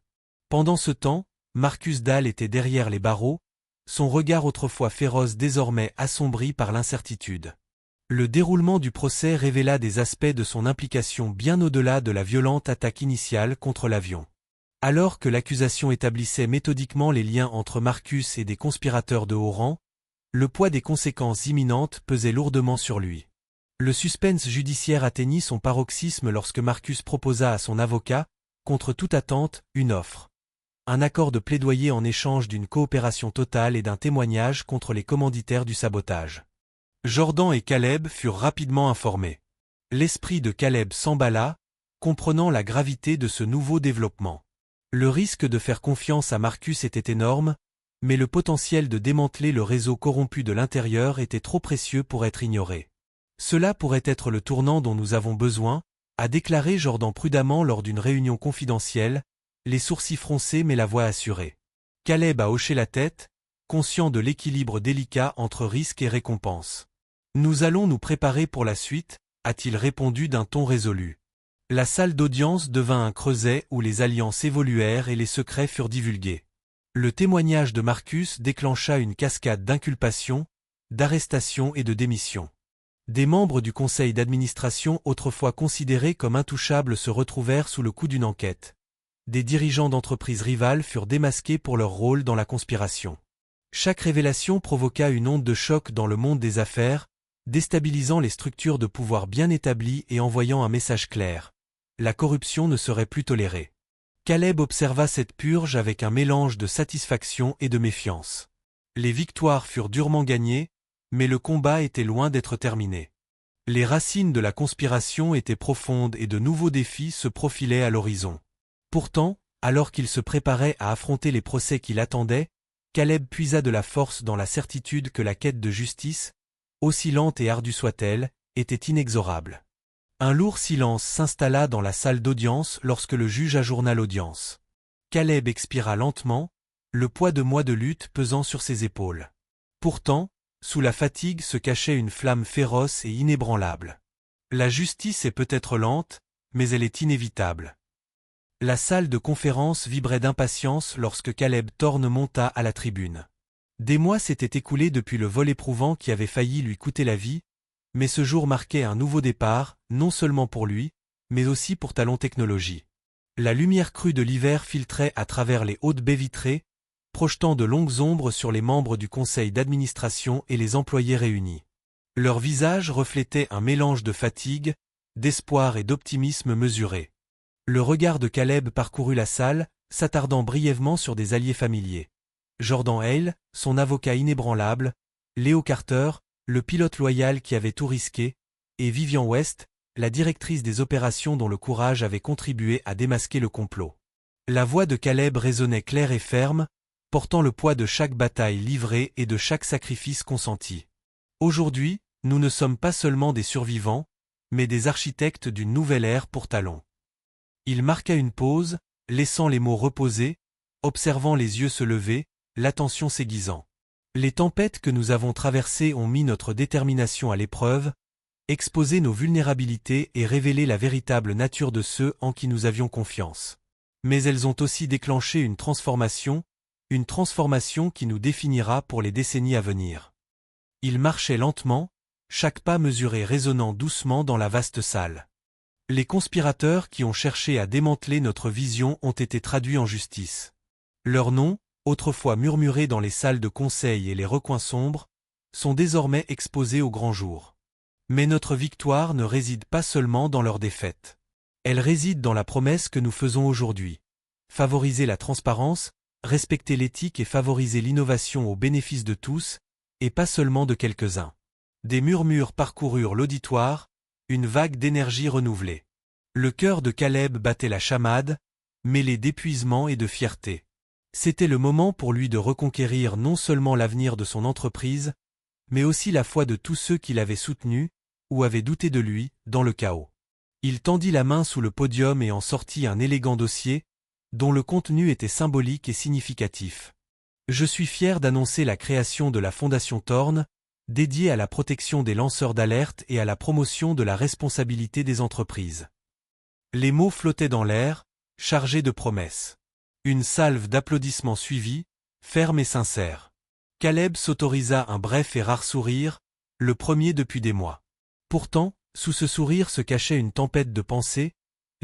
Pendant ce temps, Marcus Dahl était derrière les barreaux, son regard autrefois féroce désormais assombri par l'incertitude. Le déroulement du procès révéla des aspects de son implication bien au-delà de la violente attaque initiale contre l'avion. Alors que l'accusation établissait méthodiquement les liens entre Marcus et des conspirateurs de haut rang, le poids des conséquences imminentes pesait lourdement sur lui. Le suspense judiciaire atteignit son paroxysme lorsque Marcus proposa à son avocat, contre toute attente, une offre. Un accord de plaidoyer en échange d'une coopération totale et d'un témoignage contre les commanditaires du sabotage. Jordan et Caleb furent rapidement informés. L'esprit de Caleb s'emballa, comprenant la gravité de ce nouveau développement. Le risque de faire confiance à Marcus était énorme, mais le potentiel de démanteler le réseau corrompu de l'intérieur était trop précieux pour être ignoré. Cela pourrait être le tournant dont nous avons besoin, a déclaré Jordan prudemment lors d'une réunion confidentielle, les sourcils froncés mais la voix assurée. Caleb a hoché la tête, conscient de l'équilibre délicat entre risque et récompense. Nous allons nous préparer pour la suite, a-t-il répondu d'un ton résolu. La salle d'audience devint un creuset où les alliances évoluèrent et les secrets furent divulgués. Le témoignage de Marcus déclencha une cascade d'inculpations, d'arrestations et de démissions. Des membres du conseil d'administration autrefois considérés comme intouchables se retrouvèrent sous le coup d'une enquête. Des dirigeants d'entreprises rivales furent démasqués pour leur rôle dans la conspiration. Chaque révélation provoqua une onde de choc dans le monde des affaires, déstabilisant les structures de pouvoir bien établies et envoyant un message clair. La corruption ne serait plus tolérée. Caleb observa cette purge avec un mélange de satisfaction et de méfiance. Les victoires furent durement gagnées, mais le combat était loin d'être terminé. Les racines de la conspiration étaient profondes et de nouveaux défis se profilaient à l'horizon. Pourtant, alors qu'il se préparait à affronter les procès qui l'attendaient, Caleb puisa de la force dans la certitude que la quête de justice, aussi lente et ardue soit-elle, était inexorable. Un lourd silence s'installa dans la salle d'audience lorsque le juge ajourna l'audience. Caleb expira lentement, le poids de mois de lutte pesant sur ses épaules. Pourtant, sous la fatigue se cachait une flamme féroce et inébranlable. La justice est peut-être lente, mais elle est inévitable. La salle de conférence vibrait d'impatience lorsque Caleb Thorne monta à la tribune. Des mois s'étaient écoulés depuis le vol éprouvant qui avait failli lui coûter la vie, mais ce jour marquait un nouveau départ, non seulement pour lui, mais aussi pour Talon Technologies. La lumière crue de l'hiver filtrait à travers les hautes baies vitrées, projetant de longues ombres sur les membres du conseil d'administration et les employés réunis. Leurs visages reflétaient un mélange de fatigue, d'espoir et d'optimisme mesuré. Le regard de Caleb parcourut la salle, s'attardant brièvement sur des alliés familiers. Jordan Hale, son avocat inébranlable, Léo Carter, le pilote loyal qui avait tout risqué, et Vivian West, la directrice des opérations dont le courage avait contribué à démasquer le complot. La voix de Caleb résonnait claire et ferme, portant le poids de chaque bataille livrée et de chaque sacrifice consenti. Aujourd'hui, nous ne sommes pas seulement des survivants, mais des architectes d'une nouvelle ère pour Talon. Il marqua une pause, laissant les mots reposer, observant les yeux se lever, l'attention s'aiguisant. Les tempêtes que nous avons traversées ont mis notre détermination à l'épreuve, exposé nos vulnérabilités et révélé la véritable nature de ceux en qui nous avions confiance. Mais elles ont aussi déclenché une transformation qui nous définira pour les décennies à venir. Il marchait lentement, chaque pas mesuré résonnant doucement dans la vaste salle. Les conspirateurs qui ont cherché à démanteler notre vision ont été traduits en justice. Leurs noms, autrefois murmurés dans les salles de conseil et les recoins sombres, sont désormais exposés au grand jour. Mais notre victoire ne réside pas seulement dans leur défaite. Elle réside dans la promesse que nous faisons aujourd'hui. Favoriser la transparence, respecter l'éthique et favoriser l'innovation au bénéfice de tous, et pas seulement de quelques-uns. Des murmures parcoururent l'auditoire, une vague d'énergie renouvelée. Le cœur de Caleb battait la chamade, mêlé d'épuisement et de fierté. C'était le moment pour lui de reconquérir non seulement l'avenir de son entreprise, mais aussi la foi de tous ceux qui l'avaient soutenu, ou avaient douté de lui, dans le chaos. Il tendit la main sous le podium et en sortit un élégant dossier, dont le contenu était symbolique et significatif. Je suis fier d'annoncer la création de la Fondation Thorne, dédiée à la protection des lanceurs d'alerte et à la promotion de la responsabilité des entreprises. Les mots flottaient dans l'air, chargés de promesses. Une salve d'applaudissements suivit, ferme et sincère. Caleb s'autorisa un bref et rare sourire, le premier depuis des mois. Pourtant, sous ce sourire se cachait une tempête de pensées,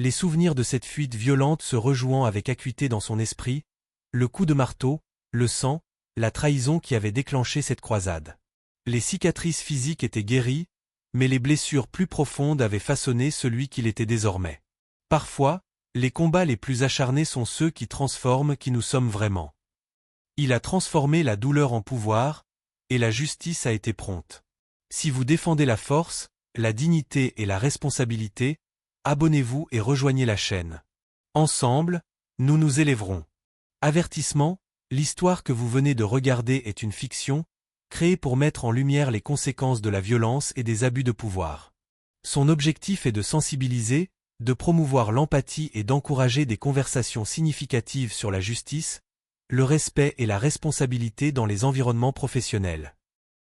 les souvenirs de cette fuite violente se rejouant avec acuité dans son esprit, le coup de marteau, le sang, la trahison qui avait déclenché cette croisade. Les cicatrices physiques étaient guéries, mais les blessures plus profondes avaient façonné celui qu'il était désormais. Parfois, les combats les plus acharnés sont ceux qui transforment qui nous sommes vraiment. Il a transformé la douleur en pouvoir, et la justice a été prompte. Si vous défendez la force, la dignité et la responsabilité, abonnez-vous et rejoignez la chaîne. Ensemble, nous nous élèverons. Avertissement, l'histoire que vous venez de regarder est une fiction, créée pour mettre en lumière les conséquences de la violence et des abus de pouvoir. Son objectif est de sensibiliser, de promouvoir l'empathie et d'encourager des conversations significatives sur la justice, le respect et la responsabilité dans les environnements professionnels.